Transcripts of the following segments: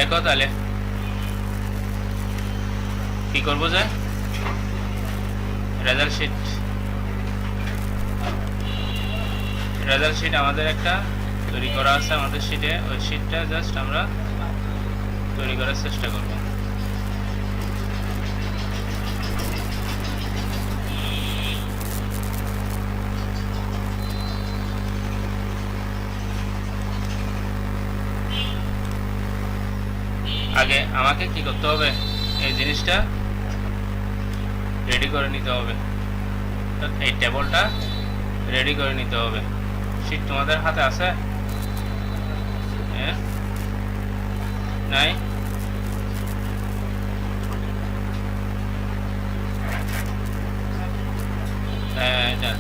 দেখো তাহলে কি করবো, যে রেজাল্ট শিট আমাদের একটা তৈরি করা আছে আমাদের শিটে। ওই শিটটা জাস্ট আমরা তৈরি করার চেষ্টা করব। আগে আমাকে কি করতে হবে, এই জিনিসটা রেডি করে নিতে হবে, এই টেবলটা রেডি করে নিতে হবে। শিট তোমাদের হাতে আছে? নাই? এটা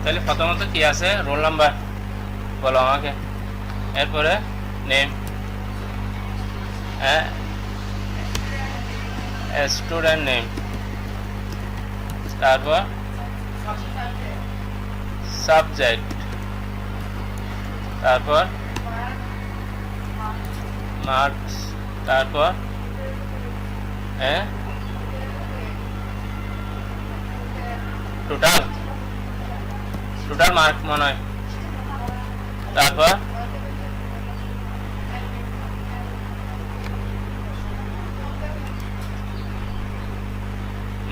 তাহলে প্রথমত কি আছে, রোল নাম্বার বলো আমাকে, এরপরে নেম, স্টুডেন্ট নেম, তারপর সাবজেক্ট, তারপর মার্কস, তারপর টোটাল মার্ক মনে হয়, তারপর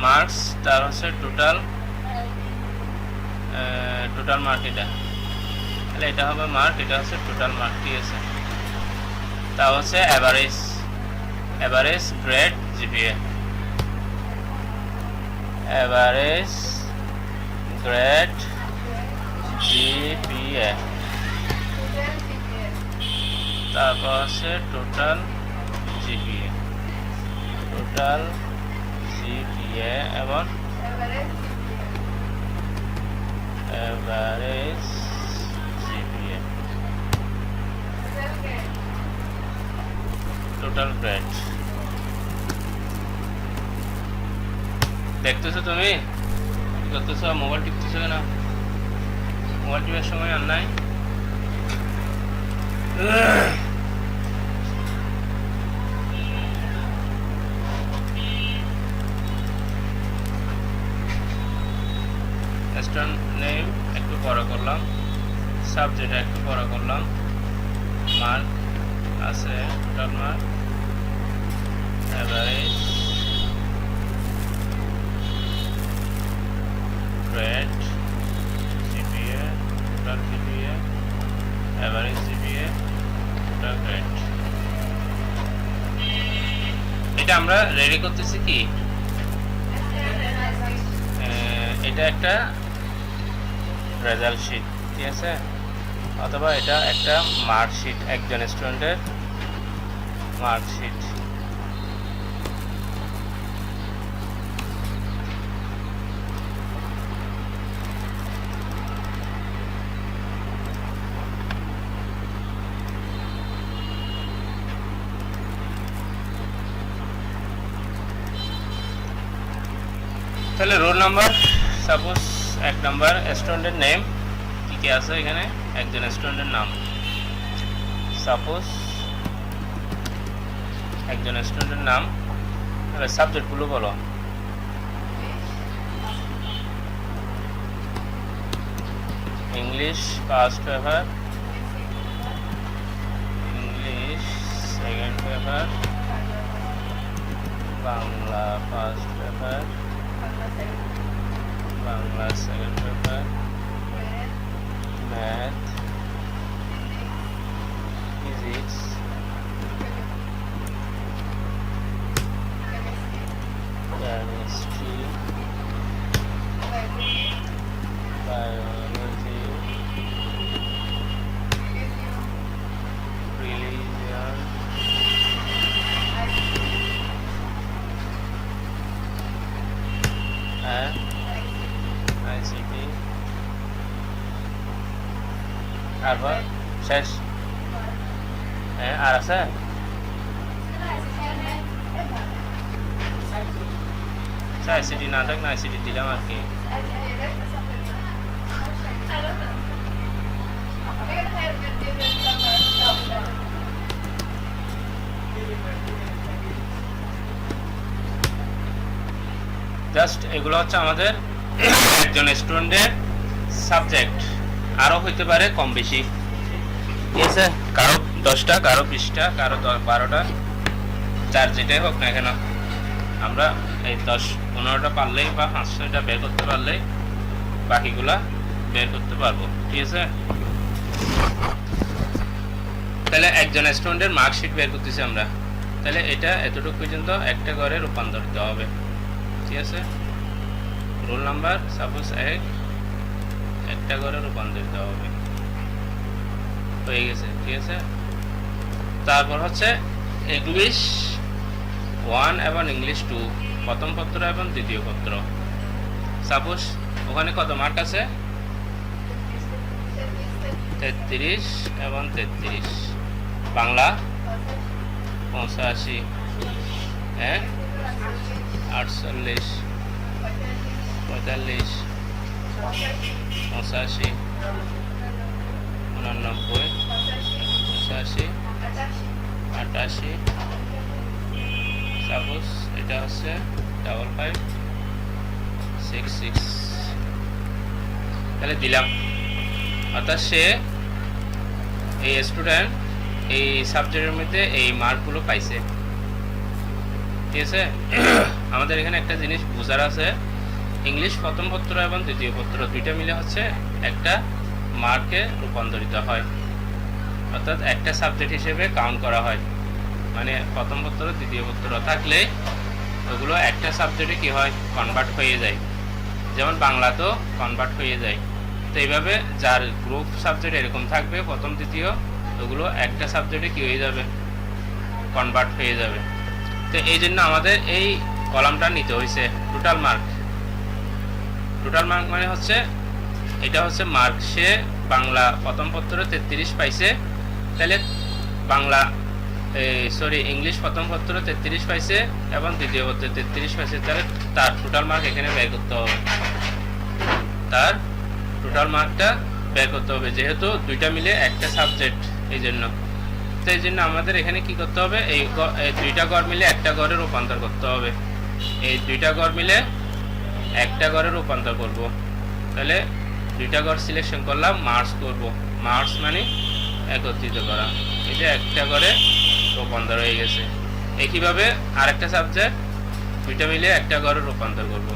মার্কস, তার হচ্ছে টোটাল মার্ক। এটা তাহলে এটা হবে মার্ক, এটা হচ্ছে টোটাল মার্ক। ঠিক আছে, তা হচ্ছে average grade GPA, average grade GPA, তারপর হচ্ছে টোটাল জিপিএ, এবং এভারেজ জিপিএ, টোটাল গ্রেড। দেখতেছো তুমি কি করতেছো? মোবাইল টিপতেছো কেন? মোবাইল টিপার সময় আর নাই। স্টুডেন্ট নেম একটু বড় করলাম, সাবজেক্ট একটু বড় করলাম, মার্ক আছে total mark, average grade GPA, total GPA, average GPA, total grade. এটা আমরা রেডি করতেছি কি, এটা একটা রেজাল্ট শিট, ঠিক আছে, অথবা এটা একটা মার্কশিট, একজন স্টুডেন্টের মার্কশিট। তাহলে রোল নাম্বার, সাপোজ 1 নাম্বার, স্টুডেন্টের নেম কি কি আছে এখানে, একজন স্টুডেন্টের নাম, সাপোজ একজন স্টুডেন্টের নাম। তাহলে সাবজেক্টগুলো বলো, English first paper, English second paper, Bangla first paper, Bangla second paper, math, physics, chemistry, biology, religion, ICT, তারপর শেষ। হ্যাঁ আর আছে আইসিডি না থাক না আইসিডি দিলাম আর কি। জাস্ট এগুলো হচ্ছে আমাদের একজন স্টুডেন্টের সাবজেক্ট, আরও হইতে পারে কম বেশি, ঠিক আছে? কারো 10টা, কারো 20টা, কারো 12টা, যার যেটাই হোক না কেন আমরা এই 10-15টা পারলেই বা 5-6টা বের করতে পারলেই বাকিগুলা বের করতে পারবো, ঠিক আছে? তাহলে একজন স্টুডেন্টের মার্কশিট বের করতেছি আমরা, তাহলে এটা এতটুকু পর্যন্ত একটা ঘরে রূপান্তরিত হবে, ঠিক আছে? রোল নাম্বার সাপোজ একটা ঘরে রূপান্তরিত হবে, হয়ে গেছে, ঠিক আছে? তারপর হচ্ছে ইংলিশ 1 এবং ইংলিশ 2 প্রথম পত্র এবং দ্বিতীয় পত্র। সাপোজ ওখানে কত মার্ক আছে? 33 এবং 33। বাংলা 85, 48, 45, 85, 89, 85, 88। সাপোজ এটা হচ্ছে 5566, তাহলে দিলাম। অর্থাৎ সে এই স্টুডেন্ট এই সাবজেক্টের মধ্যে এই মার্কগুলো পাইছে, ঠিক আছে? আমাদের এখানে একটা জিনিস বোঝার আছে, ইংলিশ প্রথম পত্র এবং দ্বিতীয় পত্র দুইটা মিলে হচ্ছে একটা মার্কে রূপান্তরিত হয়, অর্থাৎ একটা সাবজেক্ট হিসেবে কাউন্ট করা হয়। মানে প্রথম পত্র দ্বিতীয় পত্র থাকলে ওগুলো একটা সাবজেক্টে কি হয়, কনভার্ট হয়ে যায়। যেমন বাংলা তো কনভার্ট হয়ে যায়, তো এইভাবে যার গ্রুপ সাবজেক্ট এরকম থাকবে প্রথম দ্বিতীয়, ওগুলো একটা সাবজেক্টে কি হয়ে যাবে, কনভার্ট হয়ে যাবে। তো এই জন্য আমাদের এই কলামটা নিতে হয়েছে টোটাল মার্ক। টোটাল মার্ক মানে হচ্ছে এটা হচ্ছে মার্ক, সে বাংলা প্রথম পত্রে 33 পাইছে, তাহলে বাংলা ইংলিশ প্রথম পত্র 33 পাইছে এবং দ্বিতীয় পত্রে 33 পাইছে, তাহলে তার টোটাল মার্ক এখানে বের করতে হবে। তার টোটাল মার্কটা বের করতে হবে, যেহেতু দুইটা মিলে একটা সাবজেক্ট, এই জন্য। তো এই জন্য আমাদের এখানে কি করতে হবে, এই দুইটা গড় মিলে একটা গড়ে রূপান্তর করতে হবে। এই দুইটা গড় মিলে একটা গড়ে রূপান্তর করব, তাহলে দুইটা গড় সিলেকশন করলাম, মার্কস করব। মার্কস মানে একত্রিত করা, এই যে একটা গড়ে রূপান্তর হয়ে গেছে। একইভাবে আরেকটা সাবজেক্ট দুইটা মিলে একটা গড়ে রূপান্তর করব,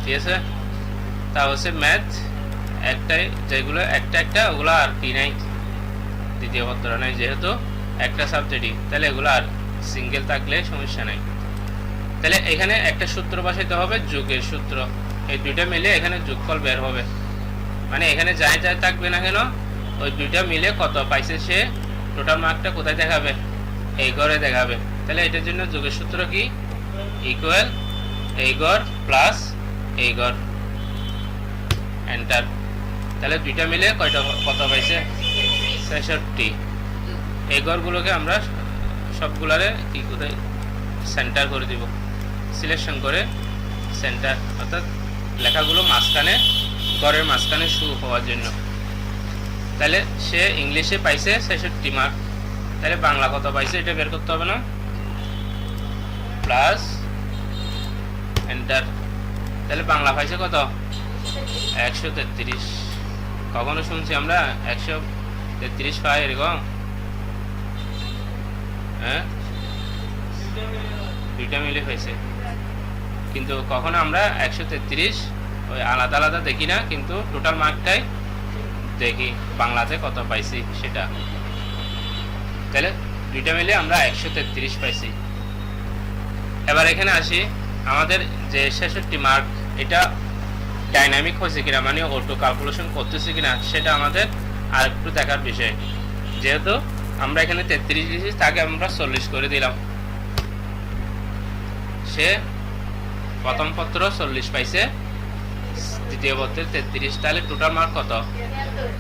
ঠিক আছে? তা হচ্ছে ম্যাথ একটাই, যেগুলো একটা ওগুলো আর কি নাই, দ্বিতীয় পত্র নাই, যেহেতু একটা সাবজেক্টই, তাহলে এগুলো আর সিঙ্গেল থাকলে সমস্যা নাই। তাহলে এখানে একটা সূত্র বসাইতে হবে, যোগের সূত্র। এই দুইটা মিলে এখানে যোগফল বের হবে, মানে এখানে যাই যাই থাকবে না কেন ওই দুইটা মিলে কত পাইছে সে, টোটাল মার্কটা কোথায় দেখাবে, এই ঘরে দেখাবে। তাহলে এটার জন্য যোগের সূত্র কি, ইকুয়াল এই ঘর প্লাস এই ঘর, এন্টার। তাহলে দুইটা মিলে কত পাইছে, 66। এই ঘরগুলোকে আমরা সবগুলারে কি কোথায় সেন্টার করে দিব, সিলেকশন করে সেন্টার, অর্থাৎ লেখাগুলো মাঝখানে, ঘরের মাঝখানে শুরু হওয়ার জন্য। তাহলে সে ইংলিশে পাইছে 66 মার্ক, তাহলে বাংলা কত পাইছে এটা বের করতে হবে না, প্লাস এন্টার। তাহলে বাংলা পাইছে কত, 133। কখনো শুনছি আমরা 133 পাই এরকম? হ্যাঁ, দুইটা মিলে হয়েছে, কিন্তু কখনো আমরা 133 ওই আলাদা আলাদা দেখি না, কিন্তু টোটাল মার্কটাই দেখি বাংলাতে কত পাইছি সেটা। তাহলে দুইটা মিলে আমরা 133 পাইছি। এবার এখানে আসি, আমাদের যে 66 মার্ক এটা ডাইনামিক হয়েছে কিনা, মানে অটো ক্যালকুলেশন করতেছে কিনা, সেটা আমাদের আরেকটু দেখার বিষয়। যেহেতু আমরা এখানে 33 দিয়েছি, তাকে আমরা 40 করে দিলাম। সে প্রথম পত্র 40 পাইছে, দ্বিতীয় পত্রের 33, তাহলে টোটাল মার্ক কত?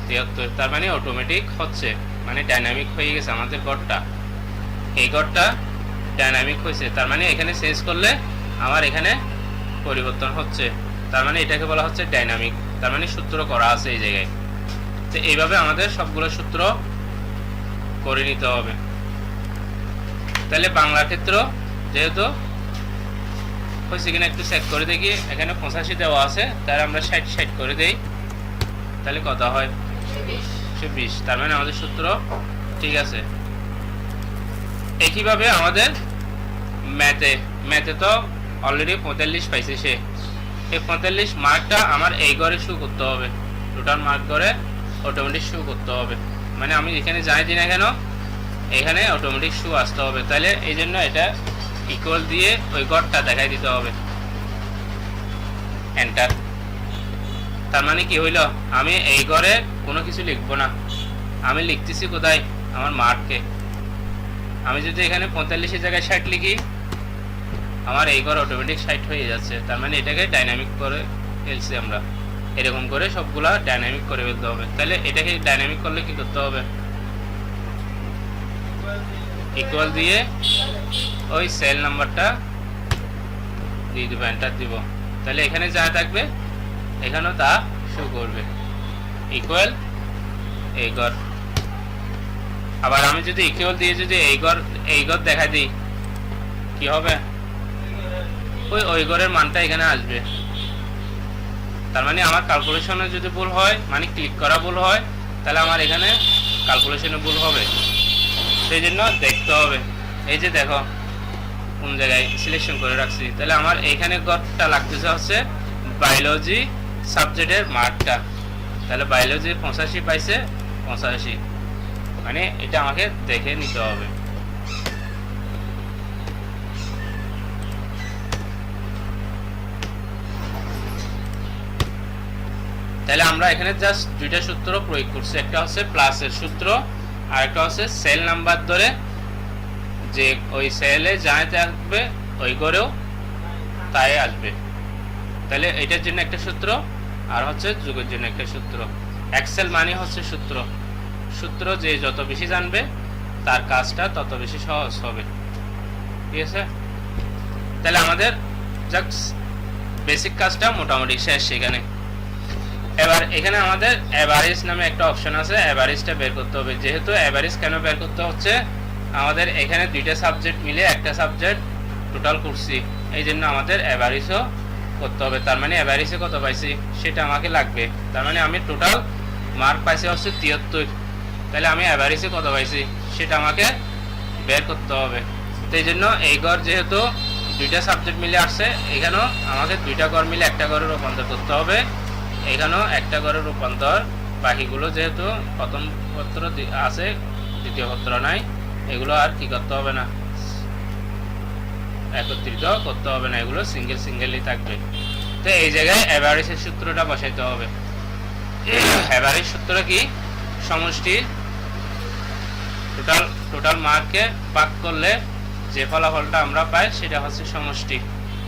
73। তার মানে অটোমেটিক হচ্ছে, মানে ডাইনামিক হয়ে গেছে আমাদের গড়টা। এই গড়টা ডাইনামিক হয়েছে, তার মানে এখানে চেঞ্জ করলে আমার এখানে পরিবর্তন হচ্ছে, তার মানে এটাকে বলা হচ্ছে ডাইনামিক। তার মানে সূত্র করা আছে এই জায়গায়। তো এইভাবে আমাদের সবগুলো সূত্র করে নিতে হবে। তাহলে বাংলা ক্ষেত্র যেহেতু হয়েছে কিনা একটু চেক করে দেখি। এখানে 85 দেওয়া আছে, তাহলে আমরা 60 করে দেই, তাহলে কত হয়? 120। তার মানে আমাদের সূত্র ঠিক আছে। একইভাবে আমাদের ম্যাথে তো অলরেডি 45 পাইছে সে। এই 45 মার্কটা আমার এই ঘরে শো করতে হবে, টোটাল মার্ক করে অটোমেটিক শো করতে হবে। মানে আমি এখানে যাই দিই না কেন, এখানে অটোমেটিক শো আসতে হবে। তাহলে এই জন্য এটা ইকুয়াল দিয়ে ওই ঘরটা দেখাই দিতে হবে, এন্টার। তার মানে কি হইল, আমি এই ঘরে কোনো কিছু লিখবো না, আমি লিখতেছি কোথায়? আমার মার্ককে। আমি যদি এখানে 45-এর জায়গায় 60 লিখি, আমার এই ঘর অটোমেটিক 60 হয়ে যাচ্ছে। তার মানে এটাকে ডাইনামিক করে ফেলছি আমরা। এরকম করে সবগুলা ডাইনামিক করে ফেলতে হবে। তাহলে এটাকে ডাইনামিক করলে কি করতে হবে? ইকুয়াল দিয়ে ওই সেল নাম্বারটা দিয়ে দিব, এন্টার দিব। তাহলে এখানে যা থাকবে এখানেও তা শো করবে। ইকুয়াল এই ঘর। আবার আমি যদি ইকুয়াল দিয়ে যদি এই ঘর দেখা দিই, কি হবে? ওই ঘরের মানটা এখানে আসবে। তার মানে আমার ক্যালকুলেশনে যদি ভুল হয়, মানে ক্লিক করা ভুল হয়, তাহলে আমার এখানে ক্যালকুলেশনে ভুল হবে। সেই জন্য দেখতে হবে। এই যে দেখো কোন জায়গায় সিলেকশন করে রাখছি। তাহলে আমার এইখানে ঘরটা লাগতেছে হচ্ছে বায়োলজি সাবজেক্টের মার্কটা। তাহলে বায়োলজি 85 পাইছে, 85। মানে এটা আমাকে দেখে নিতে হবে। তাহলে আমরা এখানে জাস্ট দুইটা সূত্র প্রয়োগ করছি, একটা হচ্ছে প্লাসের সূত্র আর একটা হচ্ছে সেল নাম্বার ধরে যে ওই সেলে যাই থাকবে ওই করেও তাই আসবে। তাহলে এটার জন্য একটা সূত্র আর হচ্ছে যোগের জন্য একটা সূত্র। এক্সেল মানে হচ্ছে সূত্র। সূত্র যে যত বেশি জানবে তার কাজটা তত বেশি সহজ হবে। ঠিক আছে? তাহলে আমাদের জাস্ট বেসিক কাজটা মোটামুটি শেষ। সেখানে এবার এখানে আমাদের এভারেজ নামে একটা অপশন আছে, এভারেজটা বের করতে হবে। যেহেতু এভারেজ কেন বের করতে হচ্ছে, আমাদের এখানে দুইটা সাবজেক্ট মিলে একটা সাবজেক্ট টোটাল করছি, এই জন্য আমাদের এভারেজও করতে হবে। তার মানে এভারেজে কত পাইছি সেটা আমাকে লাগবে। তার মানে আমি টোটাল মার্ক পাইছি হচ্ছে 73। তাহলে আমি এভারেজে কত পাইছি সেটা আমাকে বের করতে হবে। তো এই জন্য এই গড় যেহেতু দুইটা সাবজেক্ট মিলে আসছে, এখানেও আমাকে দুইটা গড় মিলে একটা গড়ে রূপান্তর করতে হবে। এখানেও একটা গড়ে রূপান্তর। বাকিগুলো যেহেতু প্রথম পত্র আছে, দ্বিতীয় পত্র নাই, এগুলো আর কি করতে হবে না, একত্রিত করতে হবে না, এগুলো সিঙ্গেলই থাকবে। তো এই জায়গায় এভারেজের সূত্রটা বসাইতে হবে। এভারেজ সূত্র কি? সমষ্টি টোটাল মার্ককে ভাগ করলে যে ফলাফলটা আমরা পাই সেটা হচ্ছে সমষ্টি।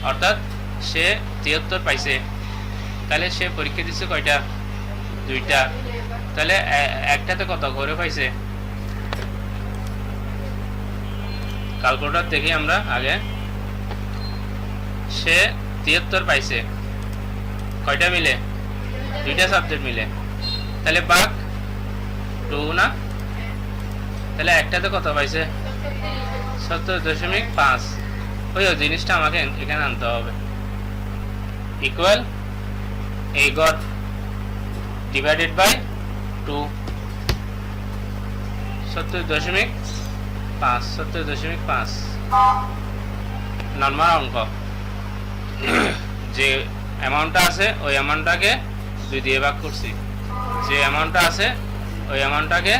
অর্থাৎ সে 73 পাইছে, তাহলে সে পরীক্ষা দিচ্ছে কয়টা? 2টা। তাহলে একটাতে কত করে পাইছে? ক্যালকুলেটর দেখি আমরা আগে। সে 73 পাইছে কয়টা মিলে? 2টা সাবজেক্ট মিলে। তাহলে ভাগ 2 না? তাহলে একটাতে কত পাইছে? 70.5। ওই জিনিসটা আমাকে এখানে আনতে হবে। ইকুয়াল এই গড় ডিভাইডেড বাই 2, 70.5 নরমাল অঙ্ক। যে অ্যামাউন্টটা আছে ওই অ্যামাউন্টটাকে 2 দিয়ে ভাগ করছি, যে অ্যামাউন্টটা আছে ওই অ্যামাউন্টটাকে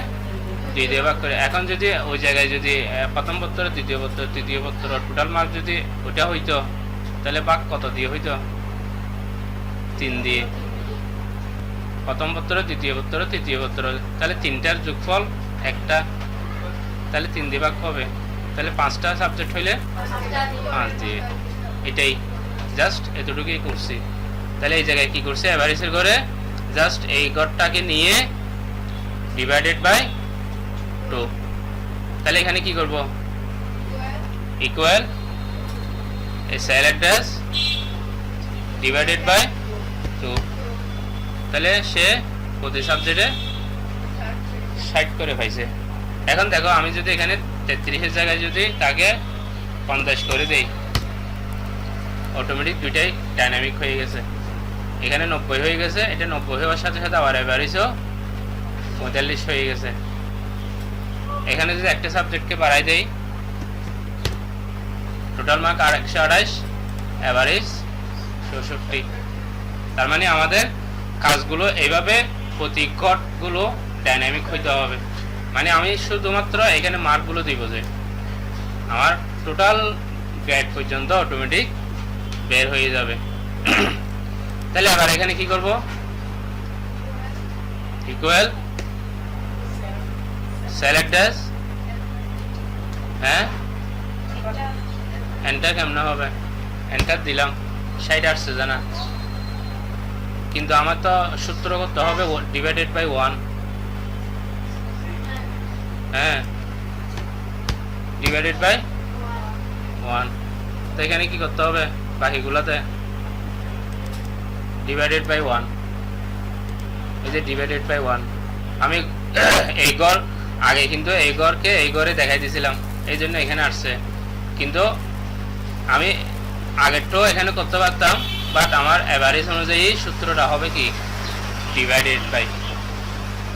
2 দিয়ে ভাগ করে। এখন যদি ওই জায়গায় যদি প্রথম পত্র, দ্বিতীয় পত্র, তৃতীয় পত্র টোটাল মার্ক যদি ওইটা হইতো, তাহলে ভাগ কত দিয়ে হইতো? 3 দিয়ে। প্রথম পত্র, দ্বিতীয় পত্র, তৃতীয় পত্র, তাহলে 3টার যোগফল 1টা, তাহলে 3 দিয়ে ভাগ হবে। তাহলে 5টা সাবজেক্ট হইলে 5 দিয়ে। এটাই জাস্ট এতটুকুই করছি। তাহলে এই জায়গায় কি করছে, এভারেজের ঘরে জাস্ট এই ঘরটাকে নিয়ে ডিভাইডেড বাই 2। তাহলে এখানে কি করব, ইকুয়াল এই সেল অ্যাড্রেস ডিভাইডেড বাই 2। তাহলে সে প্রতি সাবজেক্টে 60 করে পাইছে। এখন দেখো আমি যদি এখানে 33 এর জায়গায় যদি তাকে 50 করে দেই, অটোমেটিক দুইটাই ডাইনামিক হয়ে গেছে। এখানে 90 হয়ে গেছে, এটা 90 হওয়ার সাথে সাথে আবার এভারেজও 45 হয়ে গেছে। এখানে যদি একটা সাবজেক্টকে বাড়াই দেই, টোটাল মার্ক আর 128, এভারেজ 64। তার মানে আমাদের কাজগুলো এইভাবে প্রতি ঘটগুলো ডাইনামিক হইতে হবে। মানে আমি শুধুমাত্র এখানে মার্কগুলো দিব যে আমার টোটাল গ্রেড পর্যন্ত অটোমেটিক বের হয়ে যাবে। তাহলে আবার এখানে কি করব, ইকুয়াল সেলেক্ট ড্যাশ, হ্যাঁ এন্টার কেমনে হবে, এন্টার দিলাম, 60 আসছে জানা, কিন্তু আমার তো সূত্র করতে হবে ডিভাইডেড বাই 1। হ্যাঁ ডিভাইডেড বাই 1। তো এখানে কি করতে হবে, বাকিগুলোতে ডিভাইডেড বাই 1, এই যে ডিভাইডেড বাই 1। আমি এই গড় আগে কিন্তু এই গড়কে এই গড়ে দেখাই দিয়েছিলাম, এই জন্য এখানে আসছে, কিন্তু আমি আগেরটাও এখানে করতে পারতাম, বাট আমার এভারেজ অনুযায়ী সূত্রটা হবে কি ডিভাইডেড বাই,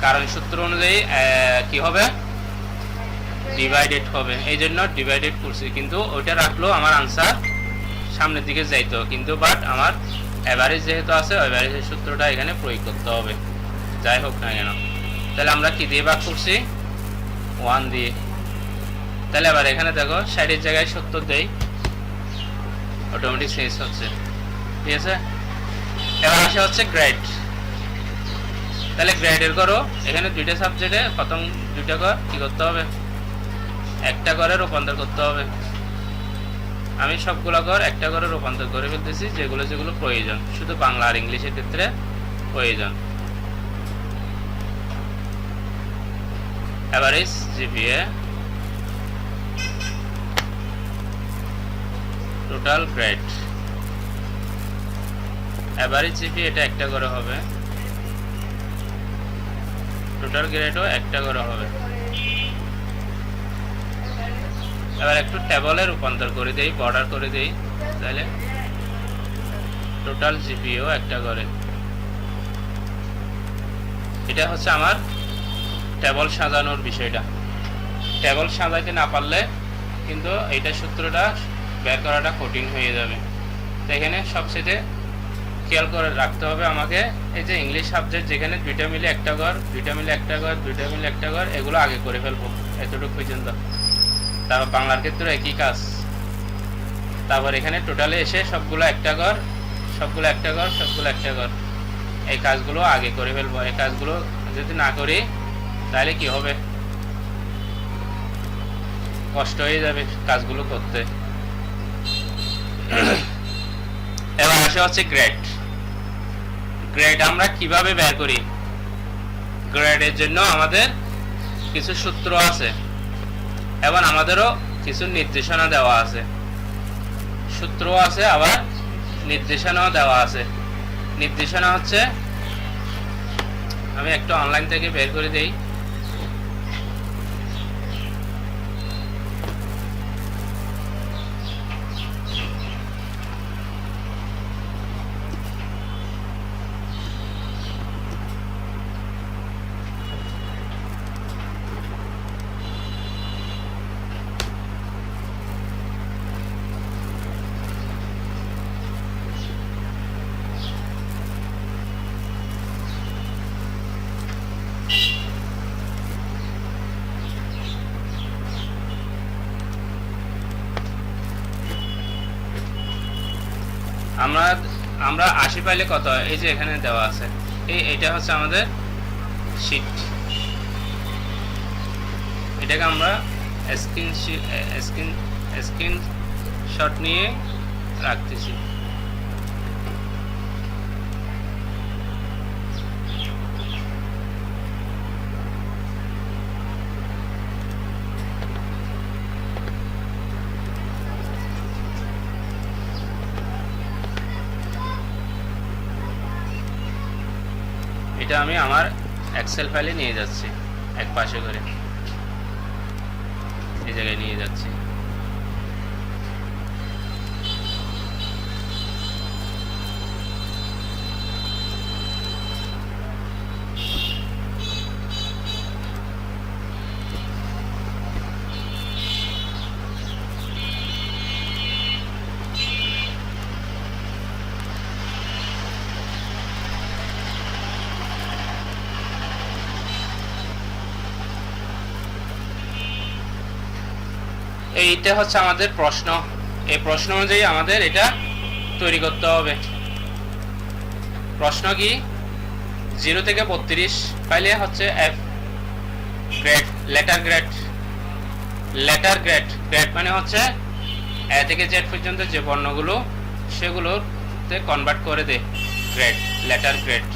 কারণ সূত্র অনুযায়ী কি হবে ডিভাইডেড হবে, এই জন্য ডিভাইডেড করছি। কিন্তু ওইটা রাখলেও আমার আনসার সামনের দিকে যাইতো, কিন্তু বাট আমার এভারেজ যেহেতু আছে এভারেজের সূত্রটা এখানে প্রয়োগ করতে হবে, যাই হোক না কেন। তাহলে আমরা কি দিয়ে ভাগ করছি, 1 দিয়ে। তাহলে আবার এখানে দেখো 60 জায়গায় 70 দেই, অটোমেটিক চেঞ্জ হচ্ছে, ঠিক আছে। এবার আসে হচ্ছে গ্রেড। তাহলে গ্রেডের করো এখানে দুইটা সাবজেক্টে প্রথম দুইটা কর কি করতে হবে, একটা করে রূপান্তর করতে হবে। আমি সবগুলা কর একটা করে রূপান্তর করে ফেলতেছি, যেগুলো যেগুলো প্রয়োজন, শুধু বাংলা আর ইংলিশের ক্ষেত্রে প্রয়োজন। Average GPA, total grade, average GPA এটা একটা করে হবে, টোটাল গ্রেডও একটা করে হবে। এবার একটু টেবলে রূপান্তর করে দেই, বর্ডার করে দেই, তাহলে টোটাল জিপিও একটা করে। এটা হচ্ছে আমার টেবল সাজানোর বিষয়টা। টেবল সাজাইতে না পারলে কিন্তু এইটা সূত্রটা বের করাটা কঠিন হয়ে যাবে। তো এখানে সবচেয়ে খেয়াল করে রাখতে হবে আমাকে, এই যে ইংলিশ সাবজেক্ট যেখানে দুইটা মিলে একটা ঘর, দুইটা মিলে একটা ঘর, দুইটা মিলে একটা ঘর, এগুলো আগে করে ফেলবো এতটুকু পর্যন্ত। তারপর বাংলার ক্ষেত্রে একই কাজ। তারপর এখানে টোটালে এসে সবগুলো একটা ঘর, সবগুলো একটা ঘর, সবগুলো একটা ঘর, এই কাজগুলো আগে করে ফেলবো। এই কাজগুলো যদি না করি তাহলে কি হবে, কষ্ট হয়ে যাবে কাজগুলো করতে। এবার আসে হচ্ছে গ্রেড। গ্রেড আমরা কিভাবে বের করি, গ্রেডের জন্য আমাদের কিছু সূত্র আছে এবং আমাদেরও কিছু নির্দেশনা দেওয়া আছে, সূত্র আছে আবার নির্দেশনাও দেওয়া আছে। নির্দেশনা হচ্ছে, আমি একটু অনলাইন থেকে বের করে দেই। আমরা 80 পাইলে কত হয়, এই যে এখানে দেওয়া আছে, এইটা হচ্ছে আমাদের শীট। এটাকে আমরা স্ক্রিনশট নিয়ে রাখতেছি। এটা আমি আমার এক্সেল ফাইলে নিয়ে যাচ্ছি, এক পাশে করে এই জায়গায় নিয়ে যাচ্ছি। এইটা হচ্ছে আমাদের প্রশ্ন। এই প্রশ্ন অনুযায়ী আমাদের এটা তৈরি করতে হবে। প্রশ্ন কি, 0 থেকে 32 পাইলে হচ্ছে F grade, letter grade. Letter grade, grade মানে হচ্ছে এ থেকে জেড পর্যন্ত যে বর্ণগুলো সেগুলোতে কনভার্ট করে দে গ্রেড, লেটার গ্রেড।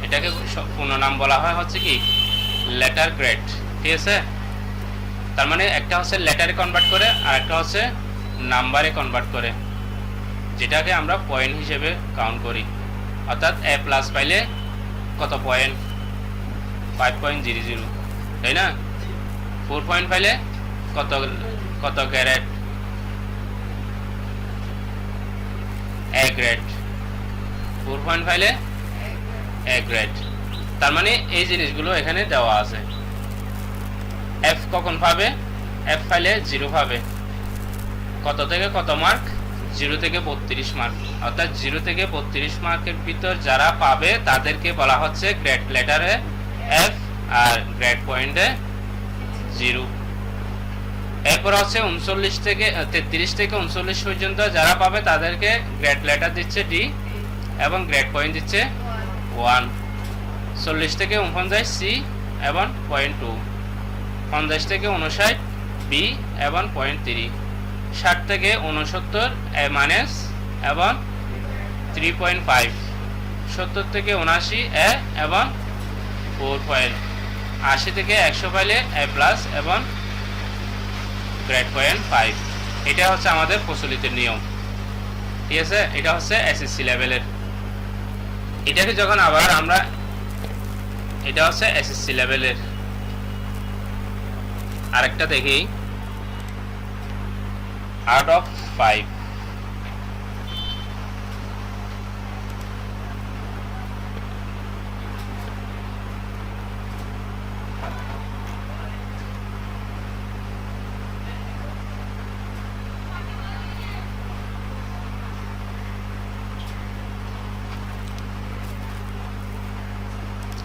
এটাকে পূর্ণ নাম বলা হয় হচ্ছে কি লেটার গ্রেড, ঠিক আছে। তার মানে একটা হচ্ছে লেটারে কনভার্ট করে আর একটা হচ্ছে নাম্বারে কনভার্ট করে, যেটাকে আমরা পয়েন্ট হিসেবে কাউন্ট করি। অর্থাৎ এ প্লাস পাইলে কত পয়েন্ট, 5.00, তাই না। 4 পয়েন্ট পাইলে কত কত গ্রেড, এ গ্রেড। 4 পয়েন্ট পাইলে এ গ্রেড। তার মানে এই জিনিসগুলো এখানে দেওয়া আছে। এফ কখন পাবে, এফ পাইলে 0 পাবে। কত থেকে কত মার্ক, 0 থেকে 32 মার্ক। অর্থাৎ 0 থেকে 32 মার্কের ভিতর যারা পাবে তাদেরকে বলা হচ্ছে গ্রেড লেটারে এফ আর গ্রেড পয়েন্টে 0। এরপর হচ্ছে 39 থেকে 33 থেকে 39 পর্যন্ত যারা পাবে তাদেরকে গ্রেড লেটার দিচ্ছে ডি এবং গ্রেড পয়েন্ট দিচ্ছে 1। 40 থেকে 49 সি এবং পয়েন্ট 2। 50 থেকে 59 বি এবং পয়েন্ট 3। 60 থেকে 69 এ মাইনাস এবং 3.5। 70 থেকে 79 এ এবং 4 পয়েন্ট। 80 থেকে 100 পাইলে এ প্লাস এবং গ্রেড পয়েন্ট 5। এটা হচ্ছে আমাদের প্রচলিত নিয়ম, ঠিক আছে। এটা হচ্ছে এসএসসি লেভেলের। এটাকে যখন আবার আমরা, এটা হচ্ছে এসএসসি লেভেলের। আরেকটা দেখি, আউট অফ 5।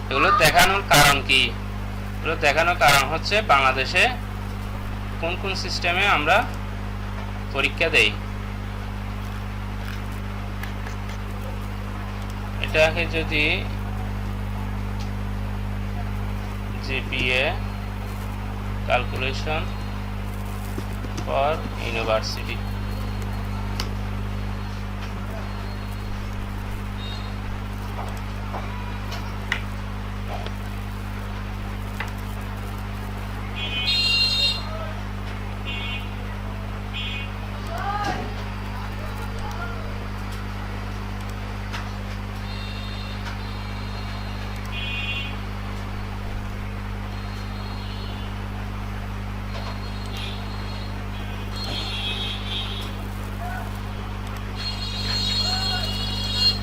এগুলো দেখানোর কারণ কি, এগুলো দেখানোর কারণ হচ্ছে বাংলাদেশে কোন কোন সিস্টেমে আমরা পরীক্ষা দেই। এটাকে যদি জিপিএ ক্যালকুলেশন ফর ইউনিভার্সিটি,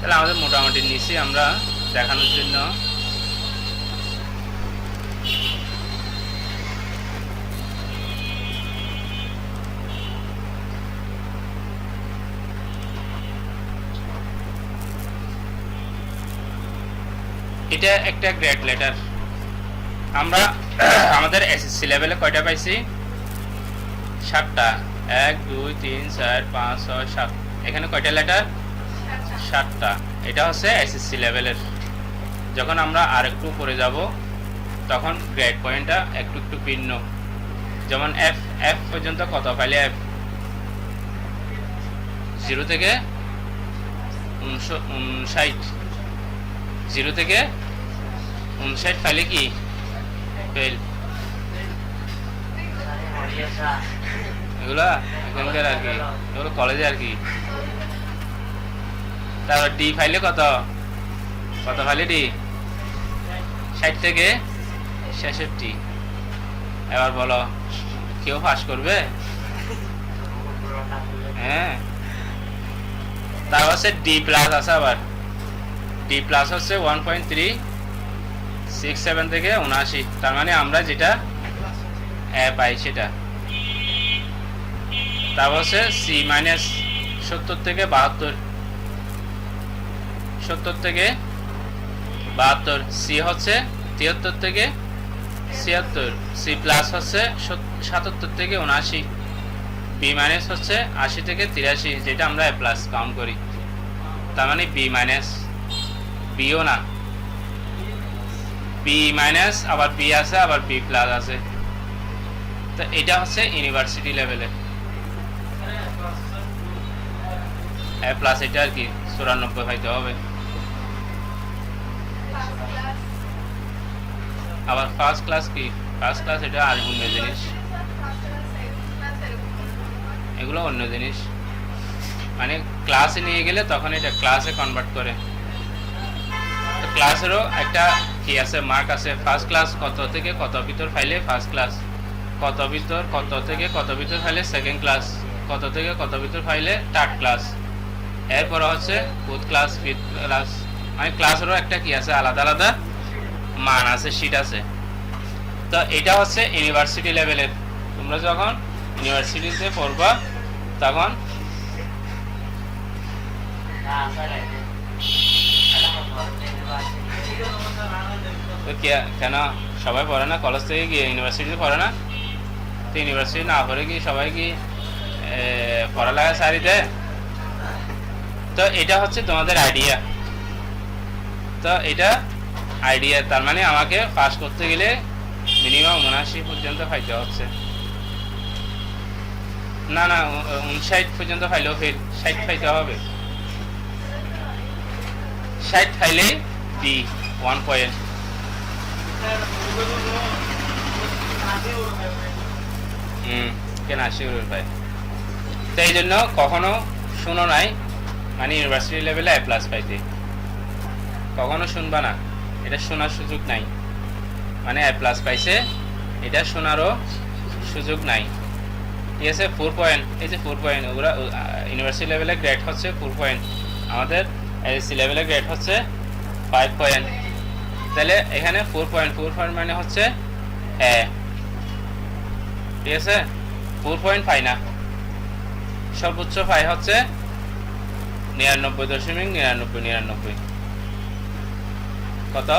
তাহলে আমাদের মোটামুটি নিচে আমরা দেখানোর জন্য এটা একটা গ্রেড লেটার। আমরা আমাদের এসএসসি লেভেলে কয়টা পাইছি, 7টা। 1 2 3 4 5 6 7। এখানে কয়টা লেটার, 7টা। এটা হচ্ছে এসএসসি লেভেলের। যখন আমরা আরেকটু উপরে যাব তখন গ্রেড পয়েন্টটা একটু একটু ভিন্ন। যেমন এফ, এফ পর্যন্ত কত পাইলে এফ, 0 থেকে 59। 0 থেকে 59 পাইলে কি ফেল। এগুলা এখানকার আর কি, এগুলো কলেজে আর কি। তারপর ডি ফাইলে কত, কত ফাইলে ডি 60 থেকে 66। এবার বলো কেউ পাস করবে? হ্যাঁ। তারপর হচ্ছে ডি প্লাস আছে, আবার ডি প্লাস হচ্ছে 1.367 থেকে 79। তার মানে আমরা যেটা পাই সেটা। তারপর হচ্ছে সি মাইনাস 70 থেকে 72, 70 থেকে 72। সি হচ্ছে 73 থেকে 76। সি প্লাস হচ্ছে 77 থেকে 79। বি মাইনাস হচ্ছে 80 থেকে 83, যেটা আমরা এ প্লাস কাউন্ট করি। তার মানে বি মাইনাস, বিও না, বি মাইনাস, আবার বি আছে, আবার বি প্লাস আছে। তো এটা হচ্ছে ইউনিভার্সিটি লেভেলে এ প্লাস। এটা আর কি 94 পাইতে হবে। আবার ফার্স্ট ক্লাস কি? ফার্স্ট ক্লাস এটা আর অন্য জিনিস, এগুলো অন্য জিনিস। মানে ক্লাসে নিয়ে গেলে তখন এটা ক্লাসে কনভার্ট করে। তো ক্লাসেরও একটা কি আছে, মার্ক আছে। ফার্স্ট ক্লাস কত থেকে কত ভিতর ফাইলে ফার্স্ট ক্লাস, কত ভিতর কত থেকে কত ভিতর ফাইলে সেকেন্ড ক্লাস, কত থেকে কত ভিতর ফাইলে থার্ড ক্লাস। এরপর হচ্ছে ফোর্থ ক্লাস, ফিফথ ক্লাস। মানে ক্লাসেরও একটা কি আছে, আলাদা আলাদা মান আছে, শীট আছে। তো এটা হচ্ছে ইউনিভার্সিটি লেভেলের। তোমরা যখন ইউনিভার্সিটিতে পড়বা তখন কেন সবাই পড়ে না? কলেজ থেকে গিয়ে ইউনিভার্সিটিতে পড়ে না? তো ইউনিভার্সিটি না পড়ে কি সবাই কি পড়ালেখা সারি দেয়? তো এটা হচ্ছে তোমাদের আইডিয়া। তো এটা আইডিয়া, তার মানে আমাকে পাস করতে গেলে মিনিমাম 79 পর্যন্ত পাইতে হচ্ছে। না না, 59 পর্যন্ত পাইলেও ফের 60 পাইতে হবে। 60 পাইলে ডি 1 পয়েন্ট। কেন 80 পাই? তো এই জন্য কখনো শুনো নাই মানে ইউনিভার্সিটি লেভেলে এ প্লাস পাইতে, কখনো শুনবা না। এটা শোনার সুযোগ নাই। মানে এ প্লাস পাইছে, এটা শোনারও সুযোগ নাই। ঠিক আছে? 4 পয়েন্ট, এই যে 4 পয়েন্ট, ওরা ইউনিভার্সিটি লেভেলে গ্রেড হচ্ছে 4 পয়েন্ট, আমাদের এসসি লেভেলে গ্রেড হচ্ছে 5 পয়েন্ট। তাহলে এখানে 4 পয়েন্ট, 4 পয়েন্ট মানে হচ্ছে এ। ঠিক আছে? 4 পয়েন্ট পাই না, সর্বোচ্চ পাই হচ্ছে 99.9999। কত?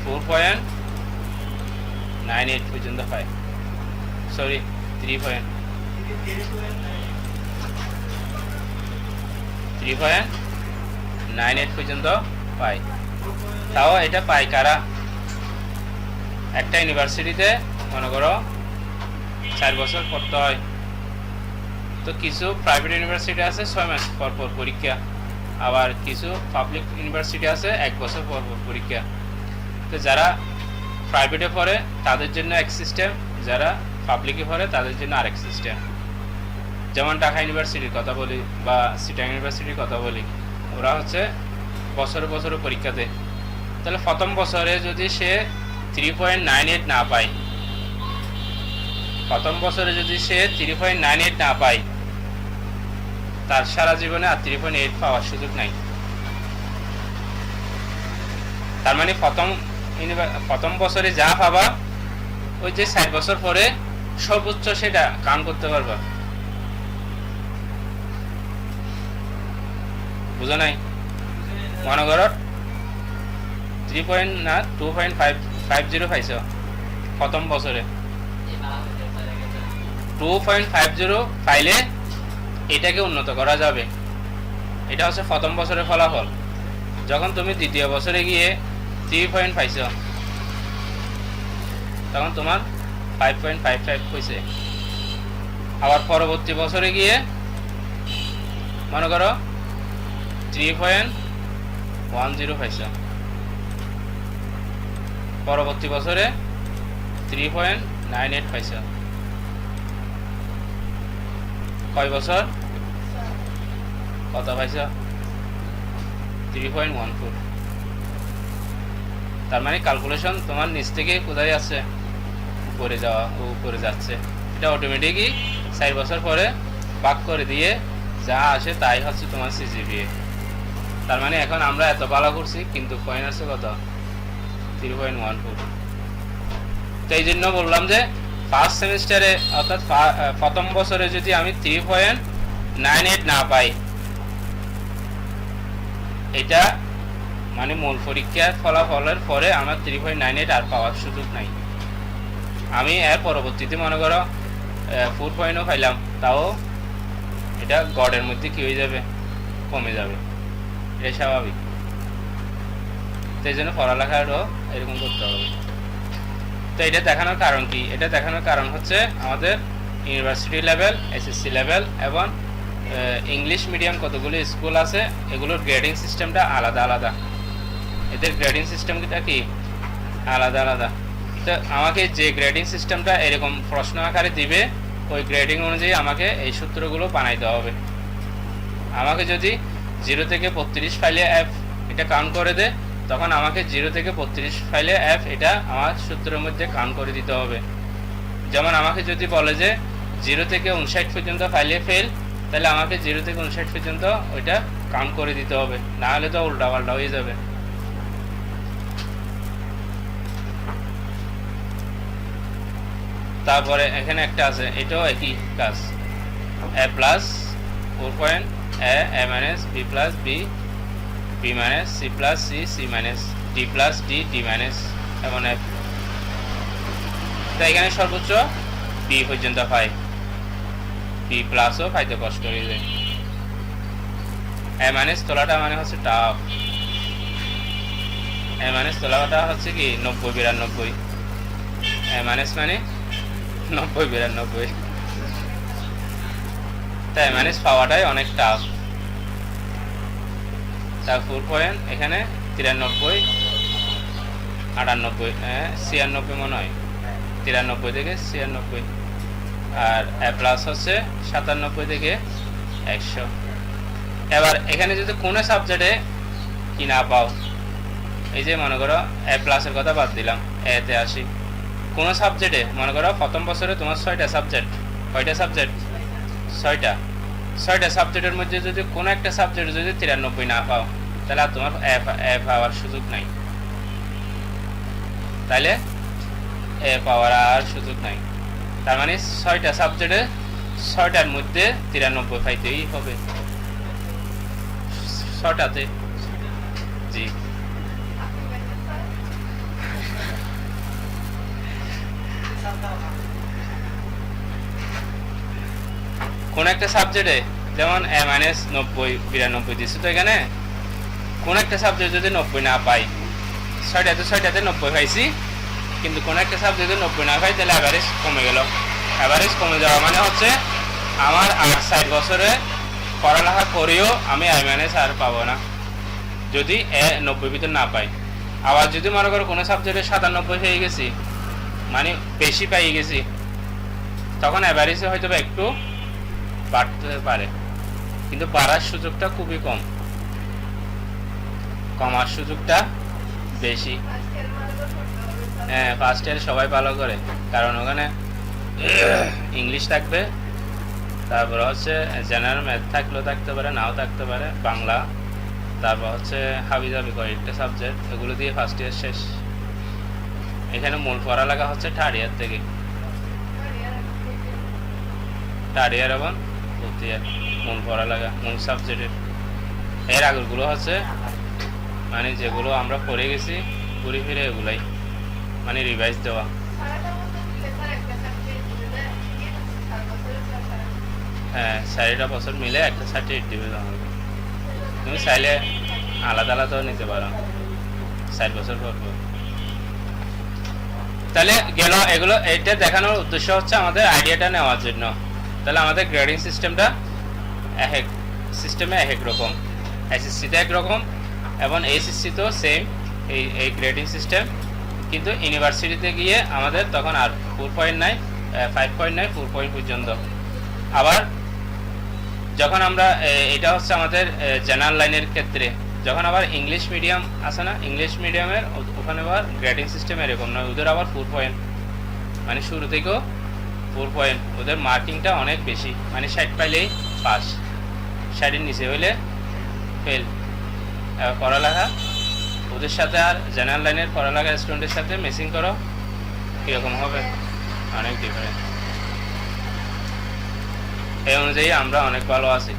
4.98 পর্যন্ত পাই। সরি, 3.98 পর্যন্ত পাই। তাও এটা পাই কারা? একটা ইউনিভার্সিটিতে মনে করো 4 বছর পড়তে হয়। তো কিছু প্রাইভেট ইউনিভার্সিটি আছে 6 মাস পর পর পরীক্ষা, আবার কিছু পাবলিক ইউনিভার্সিটি আছে 1 বছর পর পর পরীক্ষা। তো যারা প্রাইভেটে পড়ে তাদের জন্য এক সিস্টেম, যারা পাবলিকে পড়ে তাদের জন্য আরেক সিস্টেম। যেমন ঢাকা ইউনিভার্সিটির কথা বলি বা চিটাগাং ইউনিভার্সিটির কথা বলি, ওরা হচ্ছে বছরে বছরে পরীক্ষা দেয়। তাহলে প্রথম বছরে যদি সে 3.98 না পায়, প্রথম বছরে যদি সে 3.98 না পায়, তার সারা জীবনে আর 3.8 পাওয়ার সুযোগ নাই। তার মানে প্রথম বছরে যা পাবা, ওই যে 60 বছর পরে সর্বোচ্চ সেটা কাম করতে পারবা। বুঝো নাই? মনে করো 2.50 পাইছ প্রথম বছরে। 2.50 পাইলে এটাকে উন্নত করা যাবে। এটা হচ্ছে প্রথম বছরের ফলাফল। যখন তুমি দ্বিতীয় বছরে গিয়ে 3 পয়েন্ট পাইছ, তখন তোমার 5.55 হয়েছে। আবার পরবর্তী বছরে গিয়ে মনে করো 3.10 পাইছ, পরবর্তী বছরে 3.98 পাইছ। কয় বছর? কত পাইছ? 3.14। তার মানে ক্যালকুলেশন তোমার নিচ থেকে কোথায় আছে, উপরে যাচ্ছে। এটা অটোমেটিকই 4 বছর পরে ভাগ করে দিয়ে যা আসে তাই হচ্ছে তোমার সিজিপিএ। তার মানে এখন আমরা এত ভালো করছি কিন্তু পয়েন্ট আছে কত, 3.14। তো এই জন্য বললাম যে ফার্স্ট সেমিস্টারে অর্থাৎ প্রথম বছরে যদি আমি 3.98 না পাই, এটা মানে মূল পরীক্ষার ফলাফলের পরে আমার 3.98 আর পাওয়ার সুযোগ নাই। আমি এর পরবর্তীতে মনে করো 4.0 পাইলাম, তাও এটা গড়ের মধ্যে কি হয়ে যাবে, কমে যাবে, এটা স্বাভাবিক। তো এই জন্য পড়ালেখারও এরকম করতে হবে। তো এটা দেখানোর কারণ কি, এটা দেখানোর কারণ হচ্ছে আমাদের ইউনিভার্সিটি লেভেল, এসএসসি লেভেল এবং ইংলিশ মিডিয়াম কতগুলো স্কুল আছে, এগুলোর গ্রেডিং সিস্টেমটা আলাদা আলাদা। এদের গ্রেডিং সিস্টেমটা কি আলাদা আলাদা। তো আমাকে যে গ্রেডিং সিস্টেমটা এরকম প্রশ্ন আকারে দিবে, ওই গ্রেডিং অনুযায়ী আমাকে এই সূত্রগুলো বানাইতে হবে। আমাকে যদি 0 থেকে 32 ফাইলে এফ এটা কাউন্ট করে দে, তখন আমাকে 0 থেকে 32 ফাইলে এফ এটা আমার সূত্রের মধ্যে কাউন্ট করে দিতে হবে। যেমন আমাকে যদি বলে যে 0 থেকে 59 পর্যন্ত ফাইলে ফেল, তাহলে আমাকে 0 থেকে 59 পর্যন্ত ওইটা কাউন্ট করে দিতে হবে, না হলে তো উল্টা পাল্টা হয়ে যাবে। তারপরে এখানে একটা আছে, এটাও একই কাজ, a plus 4 a minus b plus b, b minus c plus c, c minus d plus d, d minus এবং f। তাই এখানে সর্বোচ্চ b পর্যন্ত পাই, b প্লাসও পাইতে কষ্ট হয়ে যায়। a মাইনাস তোলাটা মানে হচ্ছে টাফ, a মাইনাস তোলাটা হচ্ছে কি 90-92, a মাইনাস মানে 90-92, তাই মাইনাস পাওয়াটাই অনেক টাফ। তার 4 এখানে 93, 98, 96 মনে হয়, 93 থেকে 96, আর এ প্লাস হচ্ছে 97 থেকে 100। এবার এখানে যদি কোনো সাবজেক্টে কি না পাও, এই যে মনে করো এ প্লাসের কথা বাদ দিলাম, এতে আসি, কোনো সাবজেক্টে মনে করো প্রথম বছরে তোমার 6টা সাবজেক্ট, কয়টা সাবজেক্ট, 6টা সাবজেক্টের মধ্যে যদি কোনো একটা সাবজেক্টে যদি 93 না পাও, তাহলে আর তোমার এ পাওয়ার সুযোগ নাই, তাহলে এ পাওয়ার আর সুযোগ নাই। তার মানে 6টা সাবজেক্টে 6টার মধ্যে 93 পাইতেই হবে, 6টাতে। জি, কোন একটা সাবজেক্টে যেমন a মাইনাস 90-92 দিচ্ছে, তো এখানে কোন একটা সাবজেক্ট যদি 90 না পাই, 6টাতে 90 পাইছি, কিন্তু কোন একটা সাবজেক্ট যদি 90 না পাই, তাহলে অ্যাভারেজ কমে গেল। অ্যাভারেজ কমে যাওয়া মানে হচ্ছে আমার 8 বছরে পড়ালেখা করেও আমি a মাইনাস আর পাবো না, যদি 90 ভিতর না পাই। আবার যদি মনে করো কোনো সাবজেক্টে 97 পেয়ে গেছি, মানে বেশি পাই গেছি, তখন অ্যাভারেজে হয়তো একটু বাড়তে পারে, কিন্তু বাড়ার সুযোগটা খুবই কম, কমার সুযোগটা বেশি। হ্যাঁ, ফার্স্ট ইয়ারে সবাই ভালো করে, কারণ ওখানে ইংলিশ থাকবে, তারপর হচ্ছে জেনারেল ম্যাথ থাকলেও থাকতে পারে, নাও থাকতে পারে, বাংলা, তারপর হচ্ছে হাবিজাবি কয়েকটা সাবজেক্ট, এগুলো দিয়ে ফার্স্ট ইয়ার শেষ। এখানে মূল পড়ালেখা হচ্ছে থার্ড ইয়ার থেকে, থার্ড ইয়ার এবং ফোর্থ ইয়ার মূল পড়ালেখা, মূল সাবজেক্টের। এর আগেরগুলো হচ্ছে মানে যেগুলো আমরা পড়ে গেছি ঘুরে ফিরে এগুলাই মানে রিভাইজ দেওয়া। হ্যাঁ, 4টা বছর মিলে একটা সার্টিফিকেট দিবে আমাকে। তুমি চাইলে আলাদা আলাদাও নিতে পারো 4 বছর পর পর। তাহলে গেল এগুলো, এটা দেখানোর উদ্দেশ্য হচ্ছে আমাদের আইডিয়াটা নেওয়ার জন্য। তাহলে আমাদের গ্রেডিং সিস্টেমটা এক সিস্টেমে এক রকম, এসএসসিতে একরকম এবং এইচএসসিতেও সেম এই গ্রেডিং সিস্টেম, কিন্তু ইউনিভার্সিটিতে গিয়ে আমাদের তখন আর 4.9, 5.9, 4 পর্যন্ত। আবার যখন আমরা এটা হচ্ছে আমাদের জেনারেল লাইনের ক্ষেত্রে, যখন আবার ইংলিশ মিডিয়াম আছে না, ইংলিশ মিডিয়ামের ওখানে আবার গ্রেডিং সিস্টেম এরকম নয়, ওদের আবার 4 পয়েন্ট, মানে শুরু থেকেও 4 পয়েন্ট, ওদের মার্কিংটা অনেক বেশি, মানে 60 পাইলেই পাস, 60-এর নিচে হইলে ফেল। পড়ালেখা ওদের সাথে আর জেনারেল লাইনের পড়ালেখা স্টুডেন্টের সাথে মেসিং করো, কীরকম হবে, অনেক ডিফারেন্ট। এই অনুযায়ী আমরা অনেক ভালো আছি।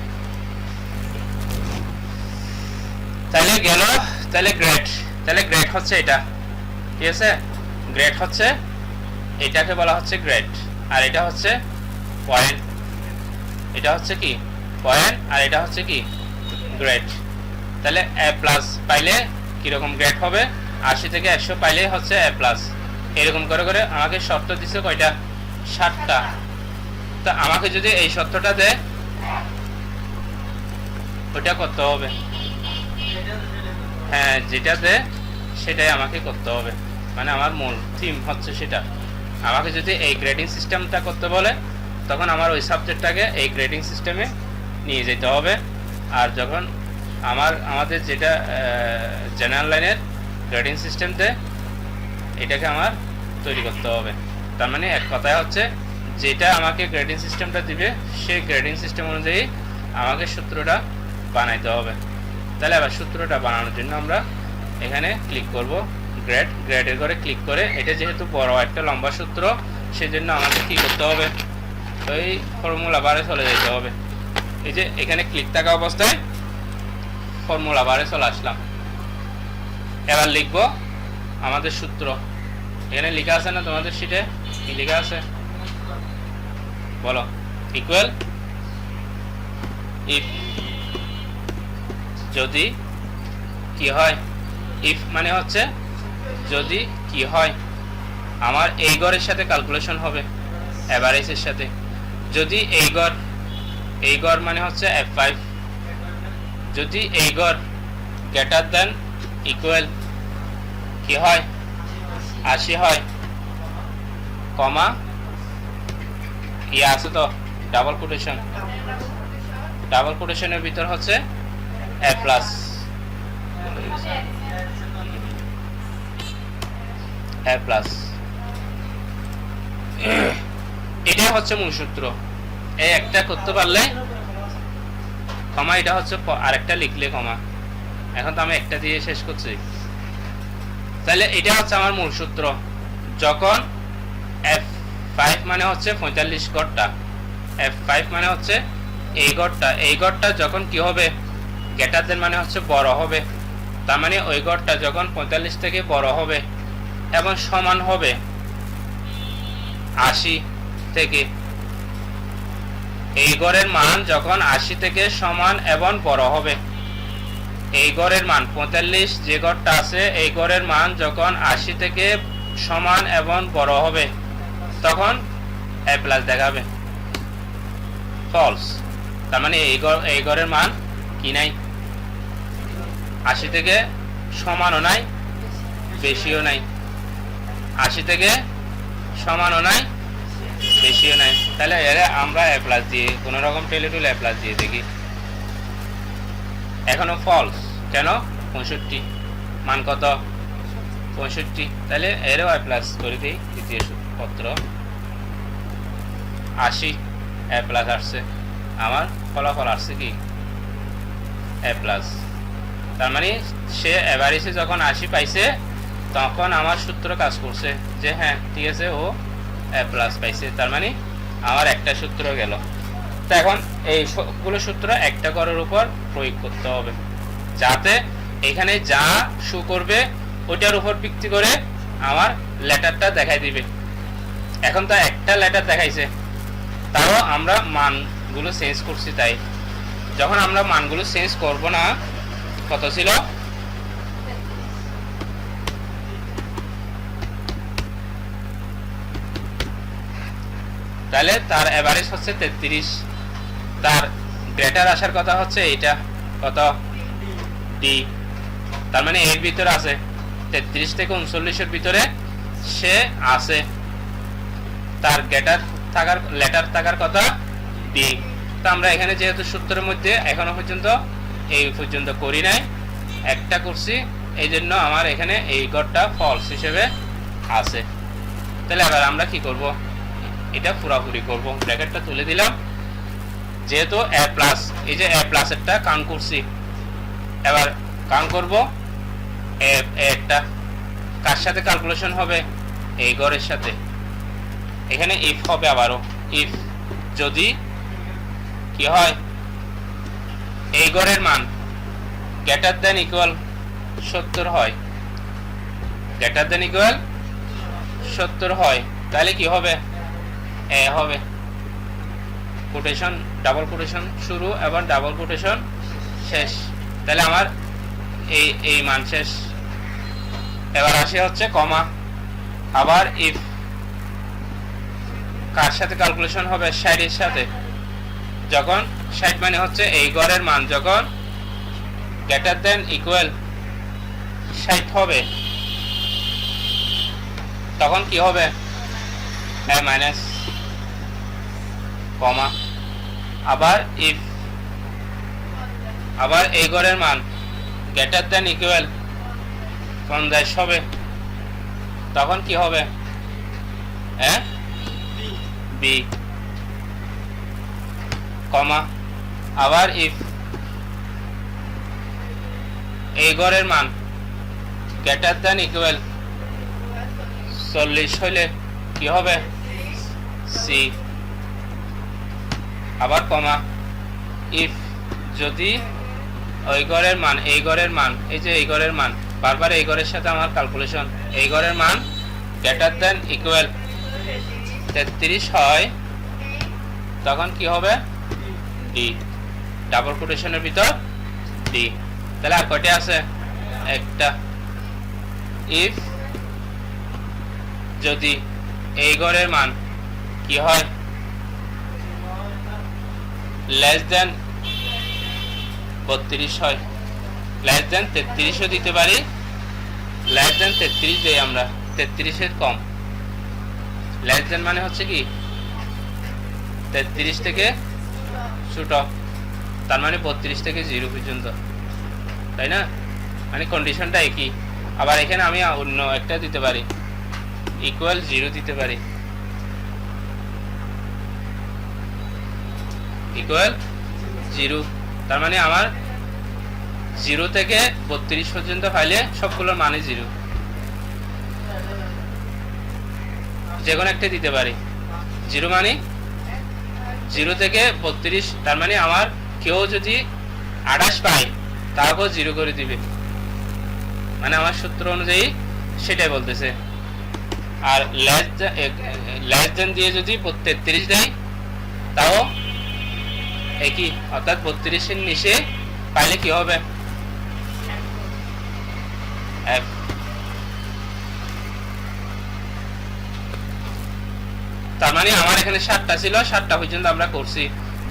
তাহলে গেল, তাহলে গ্রেড হচ্ছে এটা, ঠিক আছে? গ্রেড হচ্ছে এটাকে বলা হচ্ছে গ্রেড, আর এটা হচ্ছে পয়েন্ট, এটা হচ্ছে কি পয়েন্ট, আর এটা হচ্ছে কি গ্রেড। তাহলে এ প্লাস পাইলে কিরকম গ্রেড হবে, 80 থেকে 100 পাইলে হচ্ছে এ প্লাস। এরকম করে করে আমাকে শর্ত দিচ্ছে কয়টা, 7টা। তো আমাকে যদি এই শর্তটা দেয় ওটা করতে হবে, হ্যাঁ যেটা দেয় সেটাই আমাকে করতে হবে, মানে আমার মূল থিম হচ্ছে সেটা। আমাকে যদি এই গ্রেডিং সিস্টেমটা করতে বলে তখন আমার ওই সাবজেক্টটাকে এই গ্রেডিং সিস্টেমে নিয়ে যেতে হবে। আর যখন আমাদের যেটা জেনারেল লাইনের গ্রেডিং সিস্টেম দেয় এটাকে আমার তৈরি করতে হবে। তার মানে এক কথায় হচ্ছে যেটা আমাকে গ্রেডিং সিস্টেমটা দিবে সেই গ্রেডিং সিস্টেম অনুযায়ী আমাকে সূত্রটা বানাইতে হবে। তাহলে আবার সূত্রটা বানানোর জন্য আমরা এখানে ক্লিক করব, গ্রেডের করে ক্লিক করে, এটা যেহেতু বড় একটা লম্বা সূত্র সেজন্য আমাকে কি করতে হবে, ওই ফর্মুলা বারে চলে যেতে হবে। এই যে এখানে ক্লিক থাকা অবস্থায় ফর্মুলা বারে চলে আসলাম। এবার লিখবো আমাদের সূত্র, এখানে লেখা আছে না তোমাদের শিটে, কি লেখা আছে বলো, ইকুয়াল ইফ, যদি কি হয়, ইফ মানে হচ্ছে যদি কি হয়, আমার এই গড়ের সাথে ক্যালকুলেশন হবে এভারেজের সাথে। যদি এই গড় মানে হচ্ছে F5, যদি এই গড় গ্রেটার দেন ইকুয়াল কি হয় 80 হয়, কমা ইয়ে আছে তো ডাবল কোটেশনের ভিতর হচ্ছে A প্লাস, এটাই হচ্ছে মূল সূত্র। এই একটা করতে পারলে কমা, এটা হচ্ছে আরেকটা লিখলে কমা, এখন তো আমি একটা দিয়ে শেষ করছি। তাহলে এটা হচ্ছে আমার মূল সূত্র। যখন F5 মানে হচ্ছে 45 গড়টা, F5 মানে হচ্ছে এই গড়টা যখন কি হবে গ্রেটার দেন মানে হচ্ছে বড় হবে, তার মানে ওই গড়টা যখন 45 থেকে বড় হবে এবং সমান হবে 80 থেকে, এই গড়ের মান যখন 80 থেকে সমান এবং বড় হবে, এই গড়ের মান 45 যে গড়টা আছে এই গড়ের মান যখন 80 থেকে সমান এবং বড় হবে তখন A প্লাস দেখাবে, ফলস। তার মানে এই গড়ের মান কি নাই, 80 থেকে সমানও নাই বেশিও নাই, 80 থেকে সমানও নাই বেশিও নাই। তাহলে এর আমরা A প্লাস দিয়ে কোনো রকম টেলিটুল A প্লাস দিয়ে দেখি, এখনো ফলস কেন, 65 মান কত 65, তাহলে এরও A প্লাস করে দিই। দ্বিতীয় পত্র 80 A প্লাস আসছে, আমার ফলাফল আসছে কি A প্লাস। তার মানে সে এভারেজে যখন 80 পাইছে তখন আমার সূত্র কাজ করছে যে হ্যাঁ ঠিক আছে ও A প্লাস পাইছে, তার মানে আমার একটা সূত্র গেল। তো এখন এই সবগুলো সূত্র একটা করার উপর প্রয়োগ করতে হবে যাতে এখানে যা শো করবে ওটার উপর ভিত্তি করে আমার লেটারটা দেখাই দিবে। এখন তো একটা লেটার দেখাইছে, তাও আমরা মানগুলো চেঞ্জ করছি, তাই যখন আমরা মানগুলো চেঞ্জ করব না, কত ছিল তাহলে তার এভারেজ হচ্ছে 33, তার গ্রেটার আসার কথা হচ্ছে এটা কত ডি, তার মানে এর ভিতরে আছে 33 থেকে 39 এর ভিতরে সে আছে, তার গ্রেটার থাকার লেটার থাকার কথা ডি। তো আমরা এখানে যেহেতু সূত্রের মধ্যে এখনো পর্যন্ত এই পর্যন্ত করি নাই, একটা করছি, এই জন্য আমার এখানে এই ঘরটা ফলস হিসেবে আছে। তাহলে এবার আমরা কি করব, এটা পুরাপুরি করব। ব্র্যাকেটটা তুলে দিলাম, যেহেতু এ প্লাস, এই যে এ প্লাসেরটা কাউন্ট করছি, এবার কাউন্ট করব একটা কার সাথে ক্যালকুলেশন হবে, এই ঘরের সাথে। এখানে ইফ হবে আবারও, ইফ যদি কি হয়, এই ঘরের মান গ্রেটার দেন ইকুয়াল 70 হয়, গ্রেটার দেন ইকুয়াল 70 হয়, তাহলে কি হবে, এ হবে। কোটেশন, ডাবল কোটেশন শুরু এবং ডাবল কোটেশন শেষ। তাহলে আমার এই মান শেষ। এবার আসে হচ্ছে কমা। আবার ইফ কার সাথে ক্যালকুলেশন হবে, 60 এর সাথে। যখন 60 মানে হচ্ছে এই ঘরের মান যখন গ্রেটার দেন ইকুয়াল 60 হবে, তখন কি হবে, এ মাইনাস কমা। আবার ইফ আবার এই ঘরের মান গ্রেটার দেন ইকুয়াল 50 হবে, তখন কি হবে, বি কমা। আবার ইফ এই ঘরের মান গ্রেটার দেন ইকুয়াল 40 হলে কি হবে, সি। আবার কমা, ইফ যদি ওই ঘরের মান, এই ঘরের মান, এই যে এই ঘরের মান, বারবার এই ঘরের সাথে আমার ক্যালকুলেশন, এই ঘরের মান গ্রেটার দেন ইকুয়াল 33 হয়, তখন কি হবে, ডি। ডাবল কোটেশনের ভিতর ডি। তাহলে আর কয়টা আছে, একটা। ইফ যদি এই ঘরের মান কি হয়, লেস দেন 32 হয়, লেস দেন 33ও দিতে পারি, লেস দেন 33 দেই আমরা, 33 এর কম। লেস দেন মানে হচ্ছে কি 33 থেকে ছোট, তার মানে 32 থেকে 0 পর্যন্ত, তাই না? মানে কন্ডিশনটা একই। আবার এখানে আমি অন্য একটা দিতে পারি, ইকুয়াল 0 দিতে পারি, ইকুয়াল 0। তার মানে আমার 0 থেকে 32 পর্যন্ত ফাইলে সবগুলোর মানে 0, যে কোনো একটা দিতে পারি। 0 মানে 0 থেকে 32, তার মানে আমার কেউ যদি 28 পায় তারপর 0 করে দিবে, মানে আমার সূত্র অনুযায়ী সেটাই বলতেছে। আর লেস দেন দিয়ে যদি 33 দেয় তাও একই, অর্থাৎ 32 এর নিচে পাইলে কি হবে, এফ। তার মানে আমার এখানে 7টা ছিল, 7টা পর্যন্ত আমরা করছি।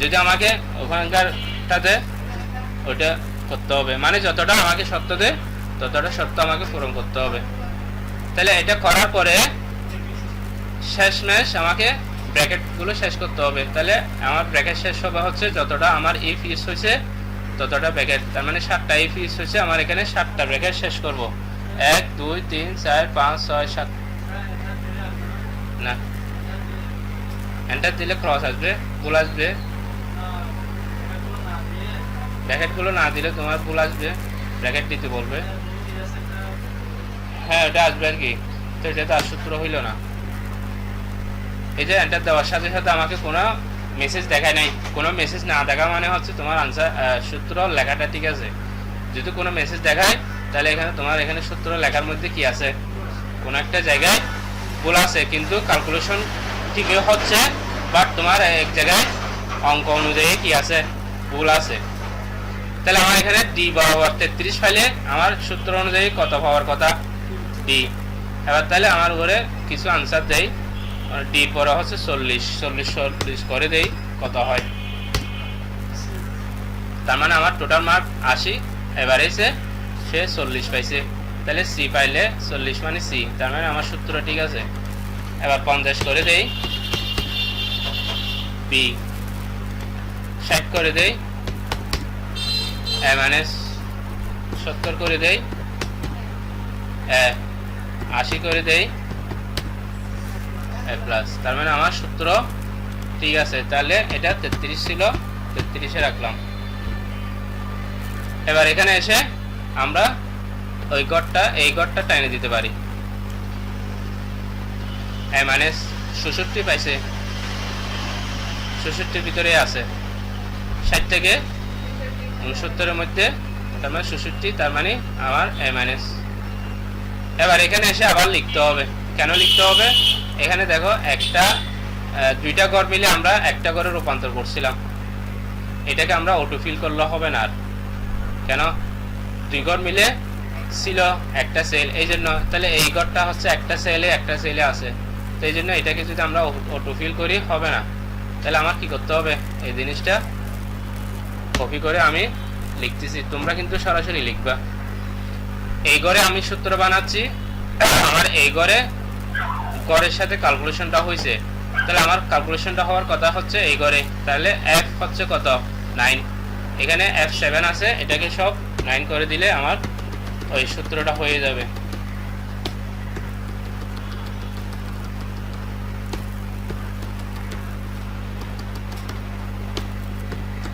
যদি আমাকে ওখানকারটাতে ওইটা করতে হবে, মানে যতটা আমাকে শর্ত দেয় ততটা শর্ত আমাকে পূরণ করতে হবে। তাহলে এটা করার পরে শেষমেশ আমাকে ব্র্যাকেটগুলো শেষ করতে হবে। তাহলে আমার ব্র্যাকেট শেষ হবে হচ্ছে যতটা আমার ইফ ইউজ হয়েছে ততটা ব্র্যাকেট, তার মানে 7টা ইফ ইউজ হয়েছে, আমার এখানে 7টা ব্র্যাকেট শেষ করব। 1 2 3 4 5 6 7, না এন্টার দিলে ক্রস আসবে, ভুল আসবে। ব্র্যাকেটগুলো না দিলে তোমার ভুল আসবে, ব্র্যাকেট দিতে বলবে। হ্যাঁ ওটা আসবে আর কি, তো এটা তো আর সূত্র হইল না। এই যে এন্টার দেওয়ার সাথে সাথে আমাকে কোনো মেসেজ দেখায় নাই। কোনো মেসেজ না দেখা মানে হচ্ছে তোমার আনসার সূত্র লেখাটা ঠিক আছে। যদি কোনো মেসেজ দেখায় তাহলে এখানে তোমার এখানে সূত্র লেখার মধ্যে কি আছে, কোনো একটা জায়গায় ভুল আছে, কিন্তু ক্যালকুলেশন ঠিকই হচ্ছে, বাট তোমার এক জায়গায় অঙ্ক অনুযায়ী কি আছে, ভুল আছে। তাহলে আমার এখানে ডি বরাবর 33 ফাইলে আমার সূত্র অনুযায়ী কত পাওয়ার কথা, ডি। এবার তাহলে আমার উপরে কিছু আনসার দেয়, ডি পরে হচ্ছে 40 করে দেই কত হয়। তার মানে আমার টোটাল মার্ক 80, এভারেজে সে 40 পাইছে। তাহলে সি পাইলে 40 মানে সি, তার মানে আমার সূত্র ঠিক আছে। এবার 50 করে দেই, বি 60 করে দেই, এ মানে 70 করে দেই, 80 করে দেই এ প্লাস। তার মানে আমার সূত্র ঠিক আছে। তাহলে এটা 33 ছিল, 33-এ রাখলাম। এবার এখানে এসে আমরা ওই গড়টা এই গড়টা টাইনে দিতে পারি। মাইনাস 66 পাইছে, 66-এর ভিতরে আছে 60 থেকে 69-এর মধ্যে, তার মানে 66, তার মানে আমার এ মাইনাস। এবার এখানে এসে আবার লিখতে হবে। কেন লিখতে হবে? এখানে দেখো দুইটা গড় মিলে আমরা একটা গড়ে রূপান্তর করছিলাম, এটাকে আমরা অটো ফিল করলে হবে না। আর কেন? দুই গড় মিলে ছিল একটা সেল, এই জন্য। তাহলে এই গড়টা হচ্ছে একটা সেলে আছে, তো এই জন্য এটাকে যদি আমরা অটো ফিল করি হবে না। তাহলে আমার কি করতে হবে? এই জিনিসটা কপি করে আমি লিখতেছি, তোমরা কিন্তু সরাসরি লিখবা। এই গড়ে আমি সূত্র বানাচ্ছি, আমার এই গড়ের সাথে ক্যালকুলেশনটা হয়েছে, তাহলে আমার ক্যালকুলেশনটা হওয়ার কথা হচ্ছে এই গড়ে। তাহলে f হচ্ছে কত? 9। এখানে f7 আছে, এটাকে সব 9 করে দিলে আমার ওই সূত্রটা হয়ে যাবে।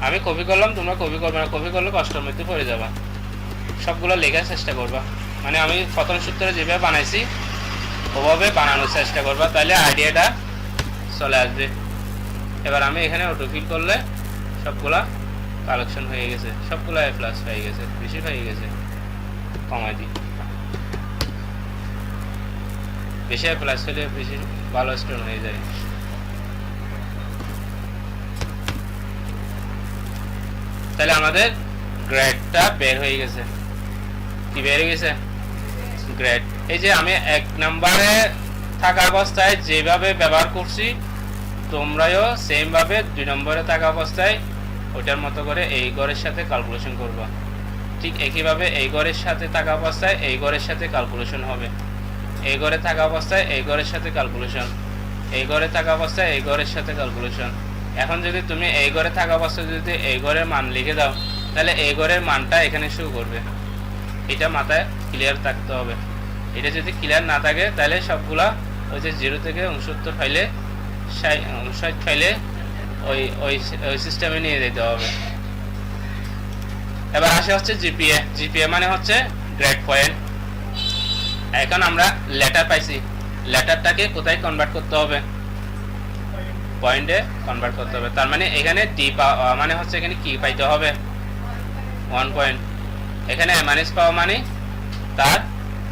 আমি কপি করলাম, তোমরা কপি করবে না, কপি করলে কষ্টের মধ্যে পড়ে যাবা। সবগুলো লেখার চেষ্টা করবা, মানে আমি প্রথম সূত্রে যেভাবে বানাইছি ওভাবে বানানোর চেষ্টা করবা, তাহলে আইডিয়াটা চলে আসবে। এবার আমি এখানে অটো ফিল করলে সবগুলা কালেকশন হয়ে গেছে, সবগুলা এ প্লাস হয়ে গেছে, বেশি হয়ে গেছে, কমাই দিই। বেশি এ প্লাস হলে বেশি ভালো স্টোন হয়ে যায়। তাহলে আমাদের গ্রেডটা বের হয়ে গেছে। কি বের হয়ে গেছে? গ্রেড। এই যে আমি 1 নম্বরে থাকা অবস্থায় যেভাবে ব্যবহার করছি, তোমরাও সেম ভাবে 2 নম্বরে থাকা অবস্থায় ওটার মতো করে এই গড়ের সাথে ক্যালকুলেশন করবা। ঠিক একইভাবে এই গড়ের সাথে থাকা অবস্থায় এই গড়ের সাথে ক্যালকুলেশন হবে, এই গড়ে থাকা অবস্থায় এই গড়ের সাথে ক্যালকুলেশন, এই গড়ে থাকা অবস্থায় এই গড়ের সাথে ক্যালকুলেশন। এখন যদি তুমি এই গড়ে থাকা অবস্থায় যদি এই গড়ের মান লিখে দাও, তাহলে এই গড়ের মানটা এখানে শুরু করবে। এটা মাথায় ক্লিয়ার থাকতে হবে। এটা যদি ক্লিয়ার না থাকে তাহলে সবগুলা ওই যে 0 থেকে 69 ফাইলে 59 ফাইলে ওই ওই ওই সিস্টেমে নিয়ে যেতে হবে। এবার আসে হচ্ছে জিপিএ। জিপিএ মানে হচ্ছে গ্রেড পয়েন্ট। এখন আমরা লেটার পাইছি, লেটারটাকে কোথায় কনভার্ট করতে হবে? পয়েন্টে কনভার্ট করতে হবে। তার মানে এখানে ডি মানে হচ্ছে এখানে কি পাইতে হবে? 1 পয়েন্ট। এখানে মাইনাস পাওয়া মানে তার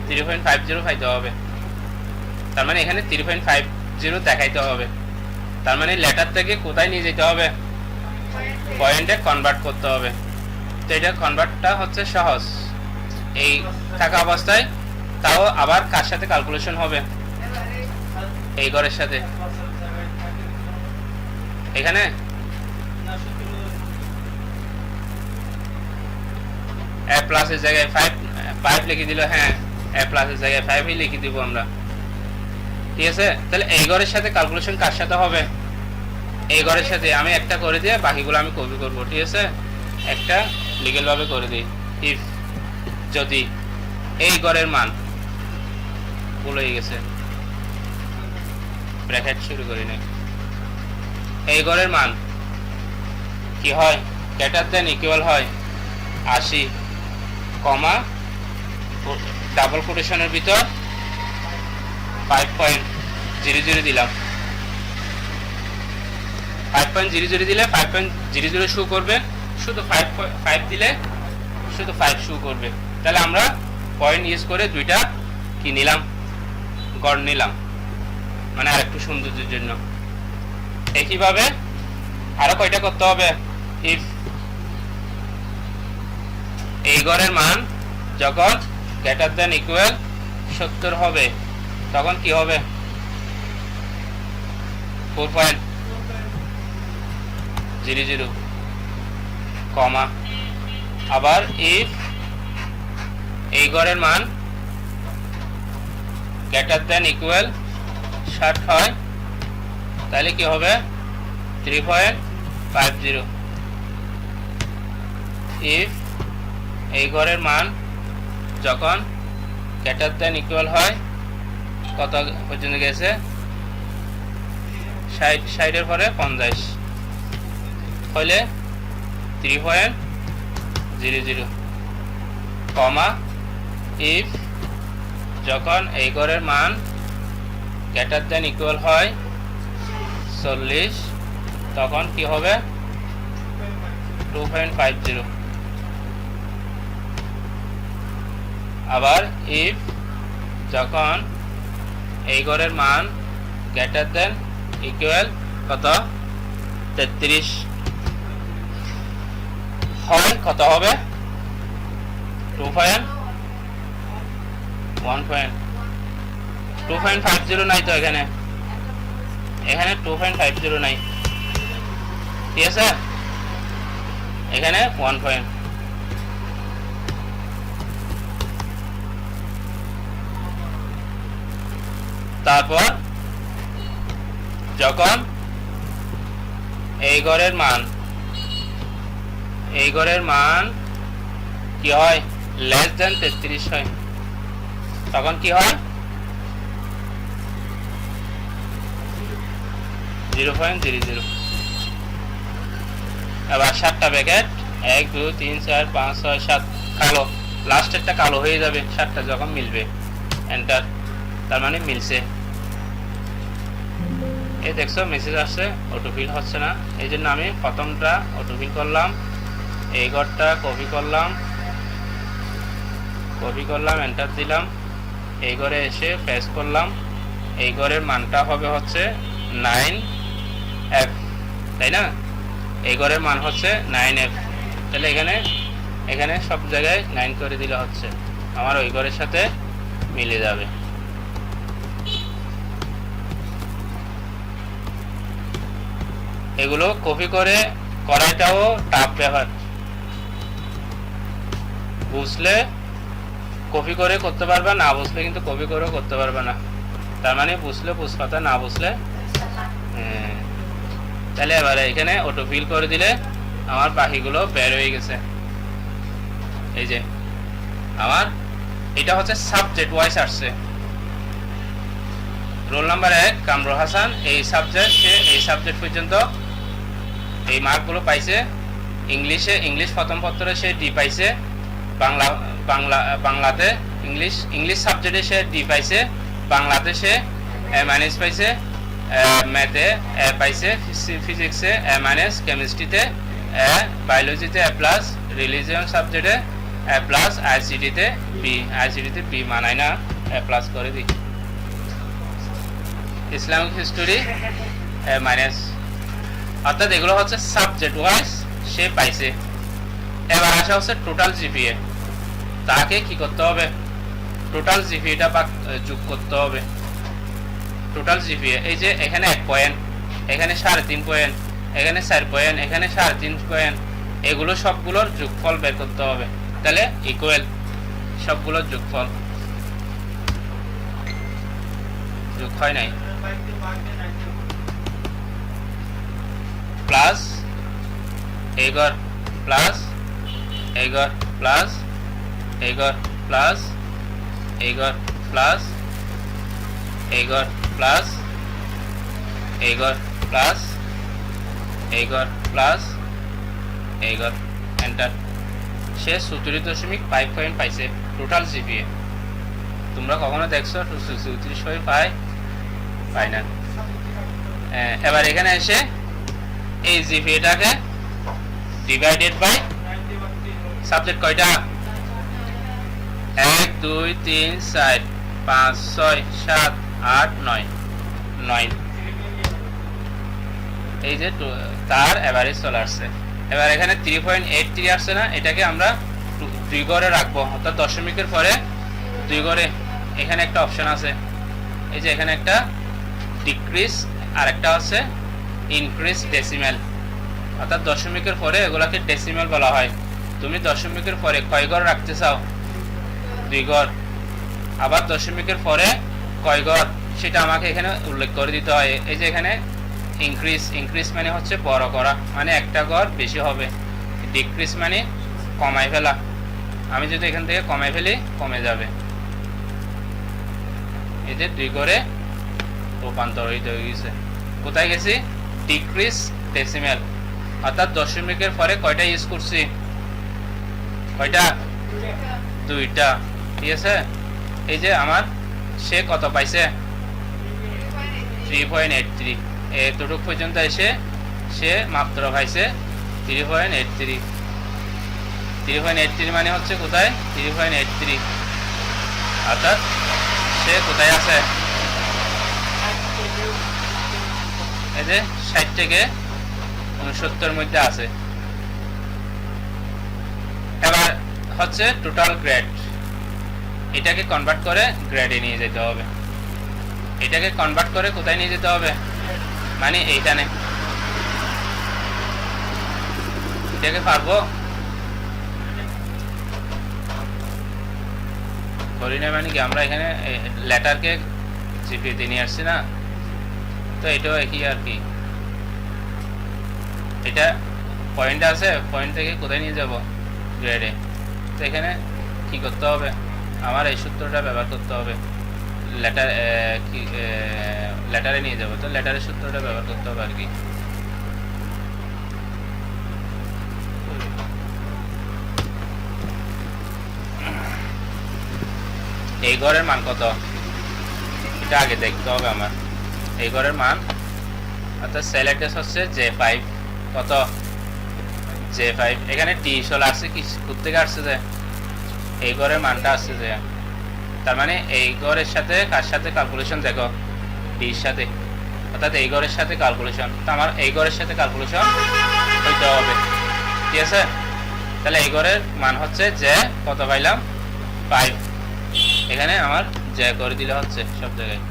3.50 পাইতে হবে। তার মানে এখানে 3.50 দেখাইতে হবে। তার মানে লেটার থেকে কোথায় নিয়ে যেতে হবে? পয়েন্টে কনভার্ট করতে হবে। তো এটা কনভার্টটা হচ্ছে সহজ। এই থাকা অবস্থায় তাও আবার কার সাথে ক্যালকুলেশন হবে? এই গড়ের সাথে। এখানে এ প্লাসের জায়গায় 5 লিখে দিল। হ্যাঁ, এ প্লাসের জায়গায় 5ই লিখে দিব আমরা। ঠিক আছে? তাহলে এই গড়ের সাথে ক্যালকুলেশন কার সাথে হবে? এই গড়ের সাথে। আমি একটা করে দিয়ে বাকিগুলো আমি কপি করব। ঠিক আছে? একটা লিগ্যাল ভাবে করে দিই। ইফ যদি এই গড়ের মান ভুলে গেছে, ব্র্যাকেট শুরু করি না, এই গড়ের মান কি হয়? গ্রেটার দেন ইকুয়াল হয় 80, কমা ডাবল কোটেশনের ভিতর 5.00 দিলাম। 5.00 দিলে 5.00 শো করবে, শুধু 5 দিলে শুধু 5 শো করবে। তাহলে আমরা পয়েন্ট ইউজ করে দুইটা কি নিলাম? গড় নিলাম, মানে আরেকটু সৌন্দর্যের জন্য। একইভাবে আরো কয়টা করতে হবে? ইফ এই গড়ের মান যখন গ্রেটার দেন ইকুয়াল 70 হবে, তখন কি হবে? 4.00, কমা আবার ইফ এই গড়ের মান গ্রেটার দেন ইকুয়াল 60 হয়, তাহলে কি হবে? 3.50। ইফ এই গড়ের মান যখন গ্রেটার দেন ইকুয়াল হয় কত পর্যন্ত গেছে 60 পরে 50 হলে 3.00 কমা ইফ যখন এই ঘরের মান গ্রেটার দেন ইকুয়াল হয় 40 তখন কি হবে 2.50 আবার ইফ যখন এই ঘরের মান গ্রেটার দেন ইকুয়াল কত 33 হয় কত হবে 2.50 নাই তো এখানে 2.50 নাই ঠিক আছে এখানে 1 পয়েন্ট তারপর যখন এই ঘরের মান কি হয় লেস দেন 33 হয় তখন কি হয় 0.00 আবার 7টা ব্র্যাকেট 1 2 3 4 5 6 7 কালো লাস্টেরটা কালো হয়ে যাবে 7টা যখন মিলবে এন্টার তার মানে মিলছে এই দেখছো মেসেজ আসছে অটোফিল হচ্ছে না এই জন্য আমি প্রথমটা অটোফিল করলাম এই ঘরটা কপি করলাম এন্টার দিলাম এই ঘরে এসে প্রেস করলাম এই ঘরের মানটা হবে হচ্ছে 9f তাই না এই ঘরের মান হচ্ছে 9f তাহলে এখানে সব জায়গায় 9 করে দিলে হচ্ছে আমার ওই ঘরের সাথে মিলে যাবে এগুলো কপি করাটাও টাফ ব্যাপার বুঝলে কপি করে করতে পারবে না বুঝলে কিন্তু কপি করেও করতে পারবে না তার মানে বুঝলে কথা না বুঝলে তাহলে এবারে এখানে অটো ফিল করে দিলে আমার বাকিগুলো বের হয়ে গেছে এই যে আমার এটা হচ্ছে সাবজেক্ট ওয়াইজ আসছে রোল নাম্বার 1 কামরুল হাসান এই সাবজেক্ট পর্যন্ত এই মার্কগুলো পাইছে ইংলিশ প্রথম পত্রে সে ডি পাইছে বাংলাতে ইংলিশ সাবজেক্টে সে ডি পাইছে বাংলাতে সে এ মাইনাস পাইছে ম্যাথে এ পাইছে ফিজিক্সে এ মাইনাস কেমিস্ট্রিতে এ বায়োলজিতে এ প্লাস রিলিজিয়ন সাবজেক্টে এ প্লাস আইসিটিতে বি মানায় না এ প্লাস করে দিই ইসলামিক হিস্টোরি এ মাইনাস অর্থাৎ এগুলো হচ্ছে সাবজেক্ট ওয়াইজ সে পাইছে এবার আসা হচ্ছে টোটাল জিপিএ তাকে কি করতে হবে টোটাল জিপিএটা যোগ করতে হবে টোটাল জিপিএ এই যে এখানে 1 পয়েন্ট এখানে 3.5 পয়েন্ট এখানে 4 পয়েন্ট এখানে 3.5 পয়েন্ট এগুলো সবগুলোর যোগফল বের করতে হবে তাহলে ইকুয়াল সবগুলোর যোগফল যোগ হয় নাই প্লাস এগর প্লাস এগর প্লাস এগর প্লাস এগর প্লাস এগর প্লাস এগর প্লাস এগর প্লাস এগর এন্টার সে 37.5 পয়েন্ট পাইছে টোটাল জিপিএ তোমরা কখনো দেখছো 37.5 পাই না এবার এখানে এসে এই জিপিএটাকে ডিভাইডেড বাই সাবজেক্ট কয়টা 1 2 3 4 5 6 7 8 9 9 এই যে তার এভারেজ চলে আসছে এবার এখানে 3.83 আসছে না এটাকে আমরা 2 ঘরে রাখবো অর্থাৎ দশমিকের পরে 2 ঘরে এখানে একটা অপশন আছে এই যে এখানে একটা ডিক্রিজ আর একটা আছে ইনক্রিজ ডেসিমেল অর্থাৎ দশমিকের পরে এগুলাকে ডেসিমেল বলা হয় তুমি দশমিকের পরে কয় ঘর রাখতে চাও 2 ঘর আবার দশমিকের পরে কয় ঘর সেটা আমাকে এখানে উল্লেখ করে দিতে হয় এই যে এখানে ইনক্রিজ মানে হচ্ছে বড় করা মানে একটা ঘর বেশি হবে ডিক্রিজ মানে কমাই ফেলা আমি যদি এখান থেকে কমাই ফেলি কমে যাবে, এই যে 2 করে রূপান্তরিত হয়ে গেছে। কোথায় গেছি? ডিক্রিজ ডেসিমেল, অর্থাৎ দশমিকের পরে কয়টা ইউজ করছি? কয়টা? 2টা। ঠিক আছে, এই যে আমার সে কত পাইছে? 3.83। এতটুকু পর্যন্ত এসে সে মাত্র পাইছে 3.83। 3.83 মানে হচ্ছে কোথায়? 3.83, অর্থাৎ সে কোথায় আছে? এই যে 60 থেকে 69 মধ্যে আছে। এবার হচ্ছে টোটাল গ্রেড, এটাকে কনভার্ট করে গ্রেডে নিয়ে যেতে হবে। এটাকে কনভার্ট করে কোথায় নিয়ে যেতে হবে? মানে এইখানে। এটাকে পারবো? করি না মানে কি, আমরা এখানে লেটারকে জিপিতে নিয়ে আসছি না, তো এটাও একই আর কি। এটা পয়েন্ট আছে, পয়েন্ট থেকে কোথায় নিয়ে যাব? গ্রেডে। তো এখানে কি করতে হবে? আমার এই সূত্রটা ব্যবহার করতে হবে। লেটারে নিয়ে যাব, তো লেটারের সূত্রটা ব্যবহার করতে হবে আর কি। এই ঘরের মান কত? এটা আগে দেখতে হবে আমার। এই ঘরের মান অর্থাৎ সেল অ্যাড্রেস হচ্ছে J5। কত? J5। এখানে টি চলে আসছে কি, কোথেকে আসছে? যে এই ঘরের মানটা আসছে যে, তার মানে এই ঘরের সাথে কার সাথে ক্যালকুলেশন? দেখো, ডির সাথে, অর্থাৎ এই ঘরের সাথে ক্যালকুলেশন। তো আমার এই ঘরের সাথে ক্যালকুলেশন হইতে হবে। ঠিক আছে, তাহলে এই ঘরের মান হচ্ছে যে কত পাইলাম? 5। এখানে আমার যে করে দিলে হচ্ছে সব জায়গায়।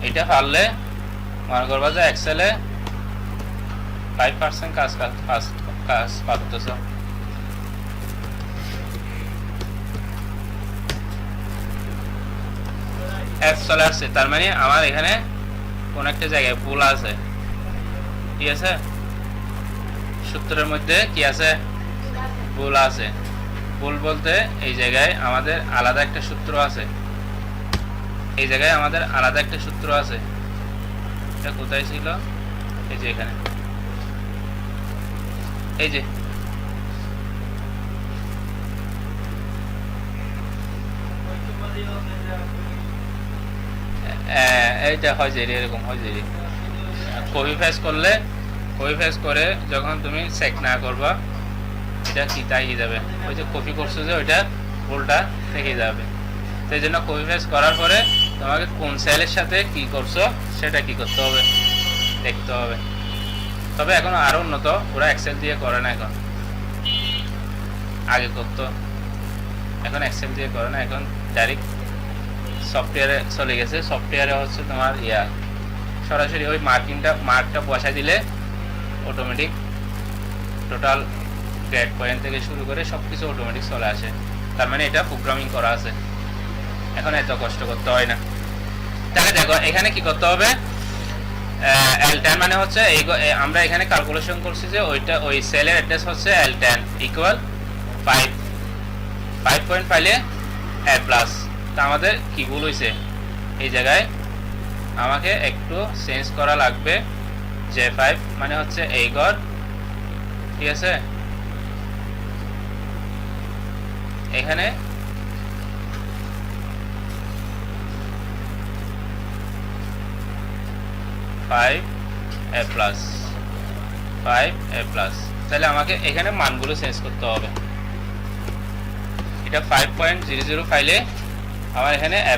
এটা পারলে মনে করবা যে এক্সেলে 5% কাজ পারতেছ। এফ চলে আসছে, তার মানে আমার এখানে কোন একটা জায়গায় ভুল আছে। ঠিক আছে, সূত্রের মধ্যে কি আছে? ভুল আছে। ভুল বলতে এই জায়গায় আমাদের আলাদা একটা সূত্র আছে, এই জায়গায় আমাদের আলাদা একটা সূত্র আছে। এটা কোথায় ছিল? এই যে এখানে, এই যে এইটা হয় যে এরকম হয় যে কপি পেস্ট করলে, কপি পেস্ট করে যখন তুমি চেক না করবা, এটা কি তাই যাবে, ওই যে কপি করছো যে ওইটা ভুলটা থেকে যাবে। সেই জন্য কপি পেস্ট করার পরে তোমাকে কোন সেলের সাথে কি করছো সেটা কি করতে হবে, দেখতে হবে। তবে এখন আরো উন্নত, ওরা এক্সেল দিয়ে করে না, এখন আগে করতো, এখন এক্সেল দিয়ে করে না, এখন ডাইরেক্ট সফটওয়্যারে চলে গেছে। সফটওয়্যারে হচ্ছে তোমার সরাসরি ওই মার্কটা বসাই দিলে অটোমেটিক টোটাল গ্রেড পয়েন্ট থেকে শুরু করে সবকিছু অটোমেটিক চলে আসে। তার মানে এটা প্রোগ্রামিং করা আছে, এখন এত কষ্ট করতে হয় না। তাহলে দেখো এখানে কি করতে হবে? L10 মানে হচ্ছে আমরা এখানে ক্যালকুলেশন করছি যে ওই সেলের অ্যাড্রেস হচ্ছে L10 ইকুয়াল 5 পয়েন্ট পাইলে A+। তা আমাদের কি ভুল হয়েছে? এই জায়গায় আমাকে একটু চেঞ্জ করা লাগবে। J5 মানে হচ্ছে এই ঘর, ঠিক আছে, এখানে A+, তাহলে আমাকে এখানে মানগুলো চেঞ্জ করতে হবে। এটা 5.00 ফাইলে আমার এখানে A+,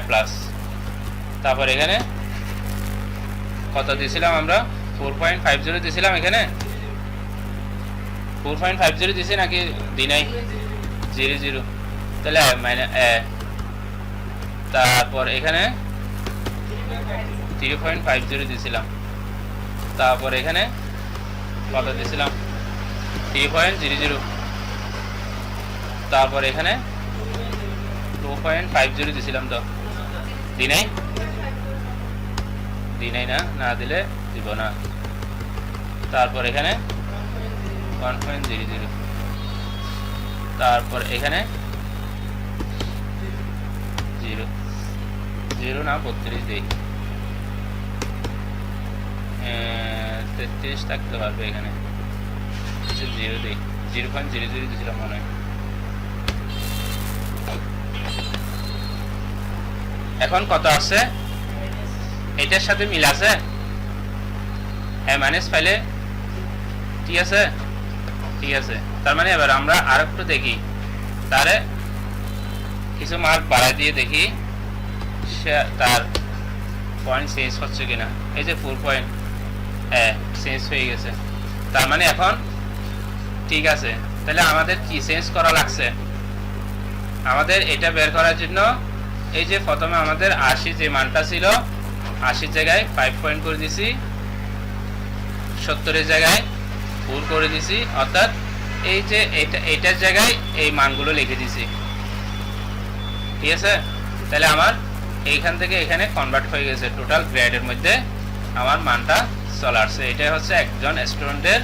তারপর এখানে কত দিয়েছিলাম আমরা? 4.50 দিয়েছিলাম। এখানে 4.50 দিয়েছি নাকি দি নাই? 00, তাহলে তারপর এখানে 3.50 দিয়েছিলাম, তারপর এখানে কত দিয়েছিলাম? 3.00, তারপর এখানে 2.50 দিছিলাম তো, দি নাই না, না দিলে দিব না। তারপর এখানে 1.00, তারপর এখানে 0 না 32 দেই, 33 থাকতে পারবে এখানে, 0 দেই, 0.00 দিছিলাম মনে হয়। এখন কত আছে এটার সাথে মিল আছে, মাইনাস ফাইলে, ঠিক আছে, ঠিক আছে। তার মানে এবার আমরা আর একটু দেখি, তারে কিছু মার্ক বাড়াই দিয়ে দেখি তার পয়েন্ট চেঞ্জ হচ্ছে কিনা। এই যে 4 পয়েন্ট চেঞ্জ হয়ে গেছে, তার মানে এখন ঠিক আছে। তাহলে আমাদের কি চেঞ্জ করা লাগছে, আমাদের এটা বের করার জন্য এই যে প্রথমে আমাদের 80 যে মানটা ছিল 80 জায়গায় 5 পয়েন্ট করে দিছি, 70 এর জায়গায় 4 করে দিছি, অর্থাৎ এই যে এটার জায়গায় এই মানগুলো লিখে দিছি, ঠিক আছে। তাহলে আমার এইখান থেকে এখানে কনভার্ট হয়ে গেছে, টোটাল গ্রেডের মধ্যে আমার মানটা চলে আসছে। এটাই হচ্ছে একজন স্টুডেন্টের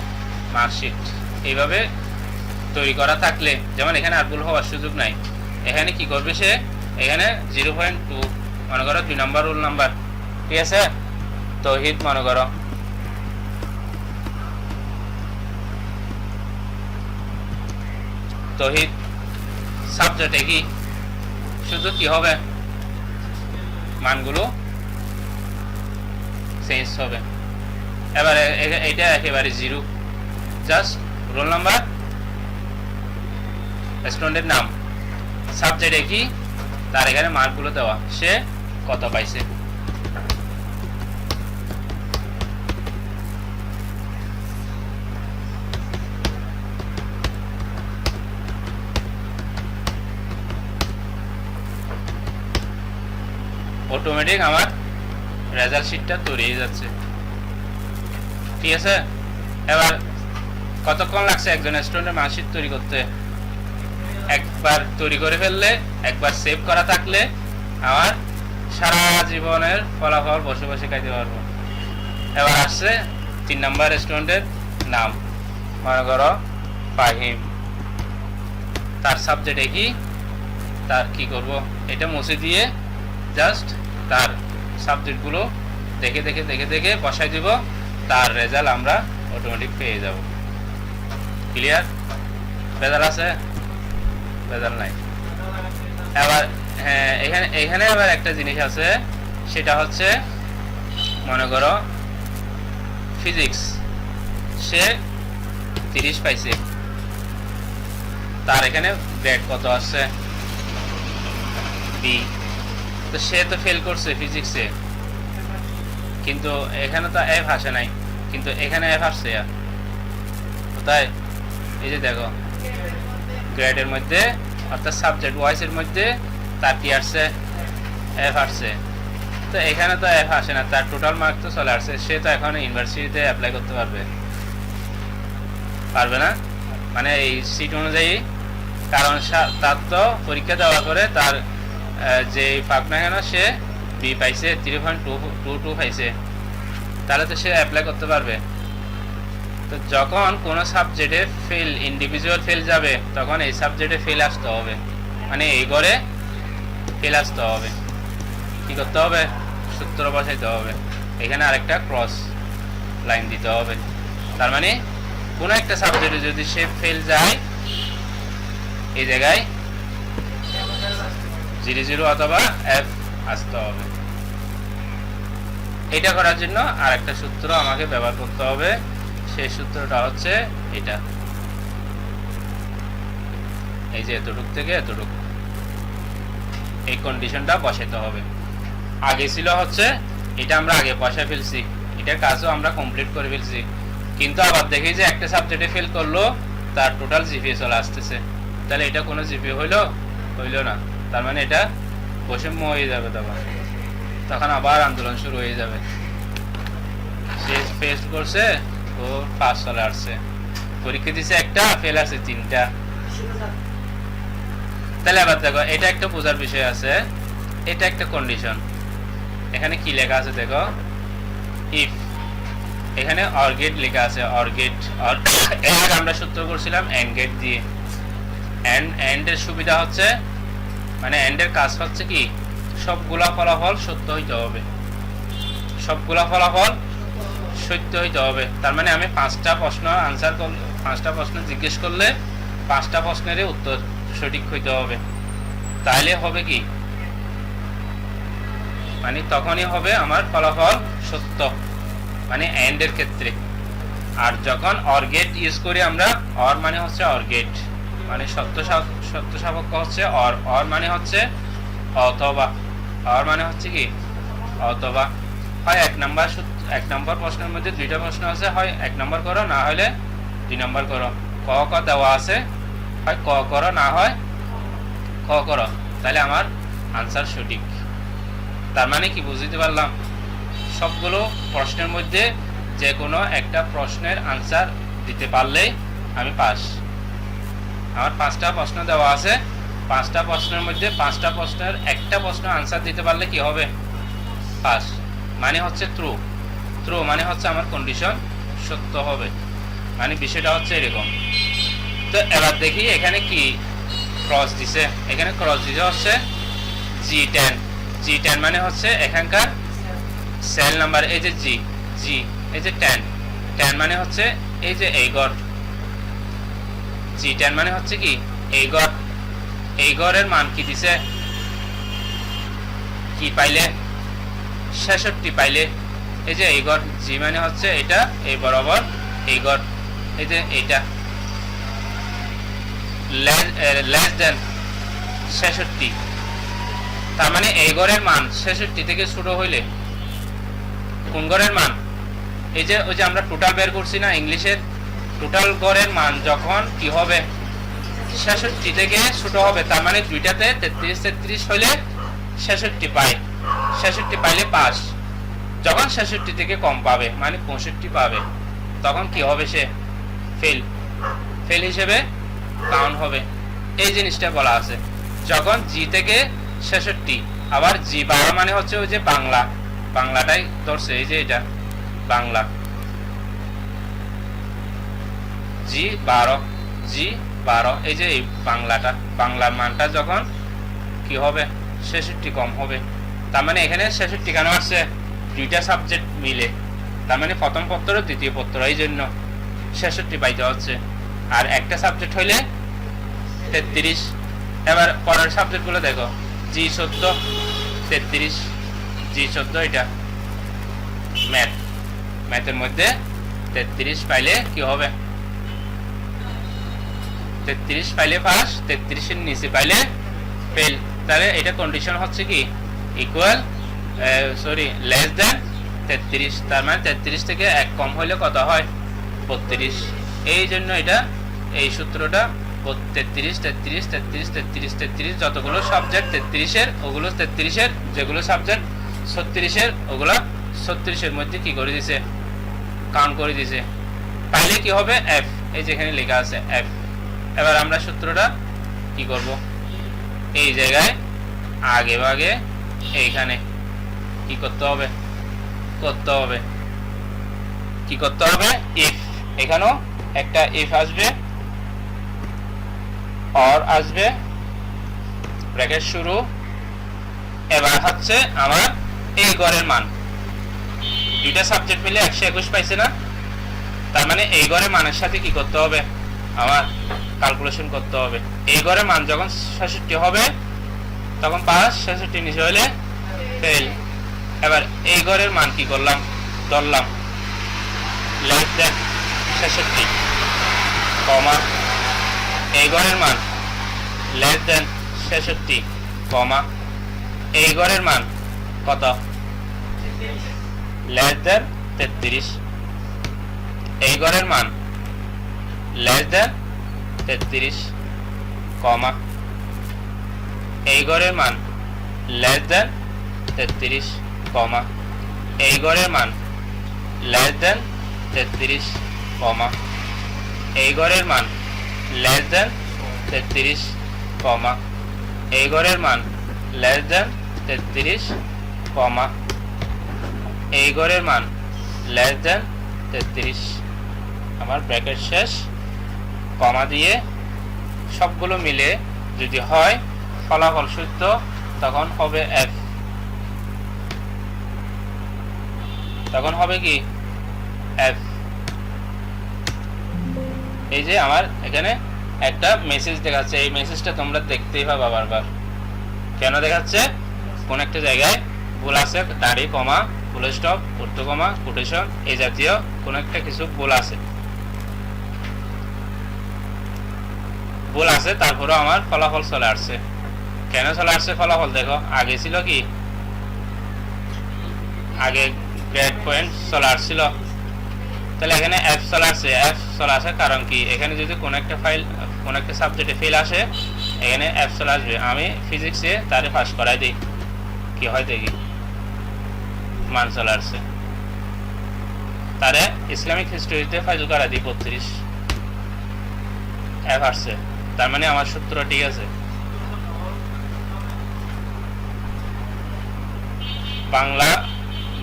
মার্কশিট। এইভাবে তৈরি করা থাকলে, যেমন এখানে আর ভুল হওয়ার সুযোগ নাই, এখানে কি করবে সে, এখানে 0.2 মনে করো 2 নম্বর রোল নাম্বার, ঠিক আছে, তৌহিদ মনে করো, তৌহিদ সাবজেক্টে কি শুধু কি হবে, মানগুলো চেঞ্জ হবে। এবারে এটা একেবারে 0, জাস্ট রোল নাম্বার, স্টুডেন্টের নাম, সাবজেক্টে কি তার এখানে মার্কগুলো দেওয়া, সে কত পাইছে। অটোমেটিক আমার রেজাল্ট শিটটা তৈরি হয়ে যাচ্ছে, ঠিক আছে। এবার কতক্ষণ লাগছে একজন স্টুডেন্টের মার্কশিট তৈরি করতে, একবার তৈরি করে ফেললে, একবার সেভ করা থাকলে আমার সারা জীবনের ফলাফল বসে বসে খাইতে পারবো। এবার আসছে 3 নম্বর স্টুডেন্টের নাম, মনে করো ফাহিম, তার সাবজেক্টে কি, তার কি করব, এটা মুছে দিয়ে জাস্ট তার সাবজেক্টগুলো দেখে দেখে দেখে দেখে বসাই দিব, তার রেজাল্ট আমরা অটোমেটিক পেয়ে যাব। ক্লিয়ার? রেজাল্ট আছে, রেজাল্ট নাই। এবার হ্যাঁ, এখানে আবার একটা জিনিস আছে, সেটা হচ্ছে মনে করো ফিজিক্স, সে 30 পাইছে, তার এখানে গ্রেড কত আসছে, বি, তো সে তো ফেল করছে ফিজিক্সে, কিন্তু এখানে তো এফ আসে নাই, কিন্তু এখানে এফ আসছে। তাই এই যে দেখো গ্রেডের মধ্যে, অর্থাৎ সাবজেক্ট ওয়াইজ এর মধ্যে তার কি আসছে, এফ আসছে। তো এখানে তো এফ আসে না, তার টোটাল মার্ক তো চলে আসছে, সে তো এখন ইউনিভার্সিটিতে অ্যাপ্লাই করতে পারবে না, মানে এই সিট অনুযায়ী, কারণ তার তো পরীক্ষা দেওয়ার পরে তার যে পাক না কেন সে বি পাইছে, 3.22 পাইছে, তাহলে তো সে অ্যাপ্লাই করতে পারবে। তো যখন কোনো সাবজেক্টে ফেল, ইন্ডিভিজুয়াল ফেল যাবে, তখন এই সাবজেক্টে ফেল আসতে হবে, মানে এই ঘরে ফেল আসতে হবে, কি করতে হবে, সূত্র বসাইতে হবে, এখানে আরেকটা ক্রস লাইন দিতে হবে। তার মানে কোনো একটা সাবজেক্টে যদি সে ফেল যায়, এই জায়গায় 00 অথবা এফ আসতে হবে। এটা করার জন্য আরেকটা সূত্র আমাকে ব্যবহার করতে হবে, সেই সূত্রটা হচ্ছে এটা, এই যে এতটুক থেকে এতটুক, এই কন্ডিশনটা বসাতে হবে। আগে ছিল হচ্ছে এটা আমরা আগে বসায় ফেলছি, এটার কাজও আমরা কমপ্লিট করে ফেলছি, কিন্তু আবার দেখি যে একটা সাবজেক্টে ফেল করলো, তার টোটাল জিপিএ চলে আসতেছে, তাহলে এটা কোনো জিপিএ হইলো না, তার মানে এটা বৈষম্য হয়ে যাবে, তখন আবার আন্দোলন শুরু হয়ে যাবে। সে ফেল করছে, ও পাস চলে আসছে, পরীক্ষা দিছে একটা, ফেল আছে 3টা, তাহলে আবার দেখো এটা একটা বোঝার বিষয় আছে, এটা একটা কন্ডিশন। এখানে কি লেখা আছে দেখো, ইফ, এখানে অর গেট লেখা আছে, অর গেট, অর এর আমরা সূত্র করছিলাম এন্ড গেট দিয়ে। এন্ড এর সুবিধা হচ্ছে, মানে এন্ড এর কাজ হচ্ছে কি, সবগুলা ফলাফল সত্য হইতে হবে, সবগুলা ফলাফল সত্য হইতে হবে। তার মানে আমি 5টা প্রশ্ন আনসার করলে, 5টা প্রশ্ন জিজ্ঞেস করলে 5টা প্রশ্নেরই উত্তর সঠিক হইতে হবে। তাহলে হবে কি, মানে তখনই হবে আমার ফলাফল সত্য, মানে এন্ড এর ক্ষেত্রে। আর যখন অর গেট ইউজ করি আমরা, অর মানে হচ্ছে অর গেট, মানে সত্য সাপেক্ষ হচ্ছে অর, অর মানে হচ্ছে অথবা, অর মানে হচ্ছে কি অথবা। হয় এক নম্বর প্রশ্নের মধ্যে 2টা প্রশ্ন আছে, হয় 1 নম্বর করো, না হলে 2 নম্বর করো। ক ক দেওয়া আছে, হয় ক করো, না হয় খ করো, তাহলে আমার আনসার সঠিক। তার মানে কি বুঝতে পারলাম, সবগুলো প্রশ্নের মধ্যে যে কোনো একটা প্রশ্নের আনসার দিতে পারলেই আমি পাস। আমার 5টা প্রশ্ন দেওয়া আছে, 5টা প্রশ্নের মধ্যে 5টা প্রশ্নের একটা প্রশ্ন আনসার দিতে পারলে কি হবে, পাস। মানে হচ্ছে ট্রু, ট্রু মানে হচ্ছে আমার কন্ডিশন সত্য হবে, মানে বিষয়টা হচ্ছে এরকম। তো এবার দেখি এখানে কি ক্রস দিছে, এখানে ক্রস দিছে হচ্ছে G10, G10 মানে হচ্ছে এখানকার সেল নাম্বার, এই যে জি, জি এই যে 10, 10 মানে হচ্ছে এই যে এই ঘর, G10 মানে হচ্ছে কি এই ঘর, এই ঘরের মান কি দিছে, কি পাইলে 66 পাইলে। এই যে এই ঘর, জি মানে হচ্ছে এটা, এই বরাবর এই ঘর, এই যে এইটা লেস দেন 66, তার মানে এই ঘরের মান 66 থেকে ছোট হইলে কোন ঘরের মান, এই যে ওই যে আমরা টোটাল বের করছি না ইংলিশের, টোটাল ঘরের মান যখন কি হবে 66 থেকে ছোট হবে, তার মানে দুইটাতে 33 33 হইলে 66 পায়, 66 পাইলে পাস। যখন 66 থেকে কম পাবে মানে 65 পাবে, তখন কি হবে, সে ফেল, ফেল হিসেবে কাউন্ট হবে। এই জিনিসটা বলা আছে। যখন জি থেকে 66, আবার G12 মানে হচ্ছে ওই যে বাংলা, বাংলাটাই ধরছে, এই যে এটা বাংলা, G12, G12 এই যে এই বাংলাটা, বাংলার মানটা যখন কি হবে 66 কম হবে। তার মানে এখানে 66 কেন আসছে, 2টা সাবজেক্ট মিলে, তার মানে প্রথম পত্র দ্বিতীয় পত্র, এই জন্য 66 পাইতে হচ্ছে। আর একটা সাবজেক্ট হইলে 33। এবার পরের সাবজেক্টগুলো দেখো, G14 33, G14 এটা ম্যাথ, ম্যাথের মধ্যে 33 পাইলে কি হবে, 33 পাইলে পাস, 33 এর নিচে পাইলে ফেল। তাহলে এটা কন্ডিশন হচ্ছে কি ইকুয়াল, সরি লেস দেন 33, তার মানে 33 থেকে 1 কম হইলে কত হয় 32। এই জন্য এটা এই সূত্রটা 33 33 33 33 33, যতগুলো সাবজেক্ট 33 এর ওগুলো 33 এর, যেগুলো সাবজেক্ট 36 এর ওগুলো 36 এর মধ্যে কি করে দিয়েছে, কাউন্ট করে দিয়েছে। পাইলে কি হবে এফ, এই যেখানে লেখা আছে এফ। এবার আমরা সূত্রটা কি করব, এই জায়গায় আগে ভাগে এইখানে কি করতে হবে, কি করতে হবে ইফ, এখানেও একটা ইফ আসবে, অর আসবে, ব্র্যাকেট শুরু। এবার হচ্ছে আমার এই গড়ের মান, 2টা সাবজেক্ট মিলে 121 পাইছে না, তার মানে এই গড়ের মানের সাথে কি করতে হবে, আমার ক্যালকুলেশন করতে হবে। এই গড়ের মান যখন 66 হবে তখন পাস, 66 নিচে হলে ফেল। এবার এই গড়ের মান কি করলাম, ধরলাম লেস দেন 66, কমা এই গড়ের মান লেস দেন 66, কমা এই গড়ের মান কত, লেস দেন 33, এই গড়ের মান লেস দেন 33, কমা এই গড়ের মান লেস দেন 33, কমা এই গড়ের মান লেস দেন 33, কমা এই গড়ের মান লেস দেন 33, কমা এই ঘরের মান লেস দেন 33 কমা এই ঘরের মান লেস দেন 33, আমার ব্র্যাকেট শেষ, কমা দিয়ে সবগুলো মিলে যদি হয় ফলাফল সত্য তখন হবে এফ, তখন হবে কি এফ। এই যে আমার এখানে একটা মেসেজ দেখাচ্ছে, এই মেসেজটা তোমরা দেখতেই পাবা বারবার। কেন দেখাচ্ছে? কোন একটা জায়গায় ভুল আছে, দাড়ি কমা ফুল স্টপ ঊর্ধ্ব কমা কোটেশন এই জাতীয় কোন একটা কিছু ভুল আছে, ভুল আছে, তারপরেও আমার ফলাফল চলে আসছে। কেন চলে আসছে ফলাফল? দেখো আগে ছিল কি, আগে গ্রেড পয়েন্ট চলে আসছিল, তাহলে এখানে এফ চলে আসছে। এফ চলে আসে কারণ কি, এখানে যদি কোন একটা ফাইল কোন একটা সাবজেক্টে ফেল আসে এখানে এফ চলে আসবে। আমি ফিজিক্সে তারে পাস করাই দিই, কি হয় দেখি, মান চলে আসছে। তারে ইসলামিক হিস্ট্রিতে ফাইল করা দিই 32, এফ আসছে, তার মানে আমার সূত্র ঠিক আছে। বাংলা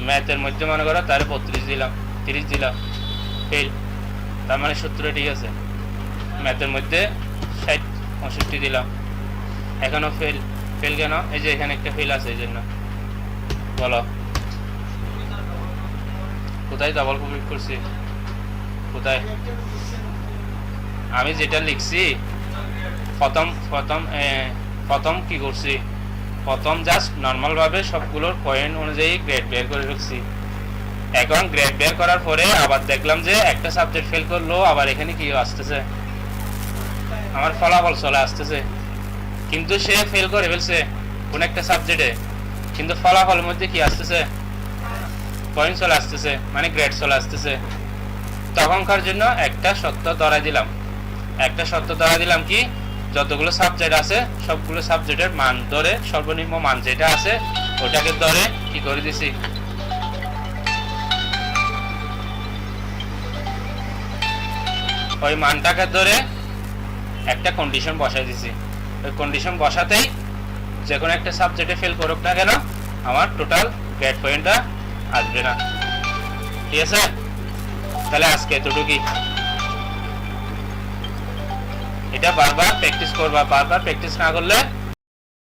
ম্যাথের মধ্যে মনে করো তারে 32 দিলাম, 30 দিলাম, ফেল, তার মানে সূত্র ঠিক আছে। ম্যাথের মধ্যে 60 65 দিলাম, এখনো ফেল। ফেল কেন? এই যে এখানে একটা ফেল আছে, এই জন্য। বলো কোথায় ডাবল ক্লিক করছি, কোথায়? আমি যেটা লিখছি প্রথম কি করছি, প্রথম জাস্ট নর্মাল ভাবে সবগুলোর পয়েন্ট অনুযায়ী গ্রেড বের করে রাখছি। এখন গ্রেড বের করার পরে আবার দেখলাম যে একটা সাবজেক্ট ফেল করলো, আবার এখানে কি আসতেছে, আমার ফলাফল চলে আসতেছে। কিন্তু সে ফেল করে ফেলছে কোন একটা সাবজেক্টে, কিন্তু ফলাফলের মধ্যে কি আসতেছে, পয়েন্ট চলে আসতেছে, মানে গ্রেড চলে আসতেছে। তখনকার জন্য একটা সত্য ধরাই দিলাম, একটা সত্য ধরাই দিলাম কি, যতগুলো সাবজেক্ট আছে সবগুলো সাবজেক্টের মান ধরে সর্বনিম্ন মান যেটা আছে ওটাকে ধরে কি করে দিছি, ওই মানটাকে ধরে একটা কন্ডিশন বসাই দিছি। ওই কন্ডিশন বসাতেই যে কোনো একটা সাবজেক্টে ফেল করুক না কেন আমার টোটাল গ্রেড পয়েন্টটা আসবে না। ঠিক আছে, তাহলে আজকে এতটুকুই। এটা বারবার প্র্যাকটিস করবা, বারবার প্র্যাকটিস না করলে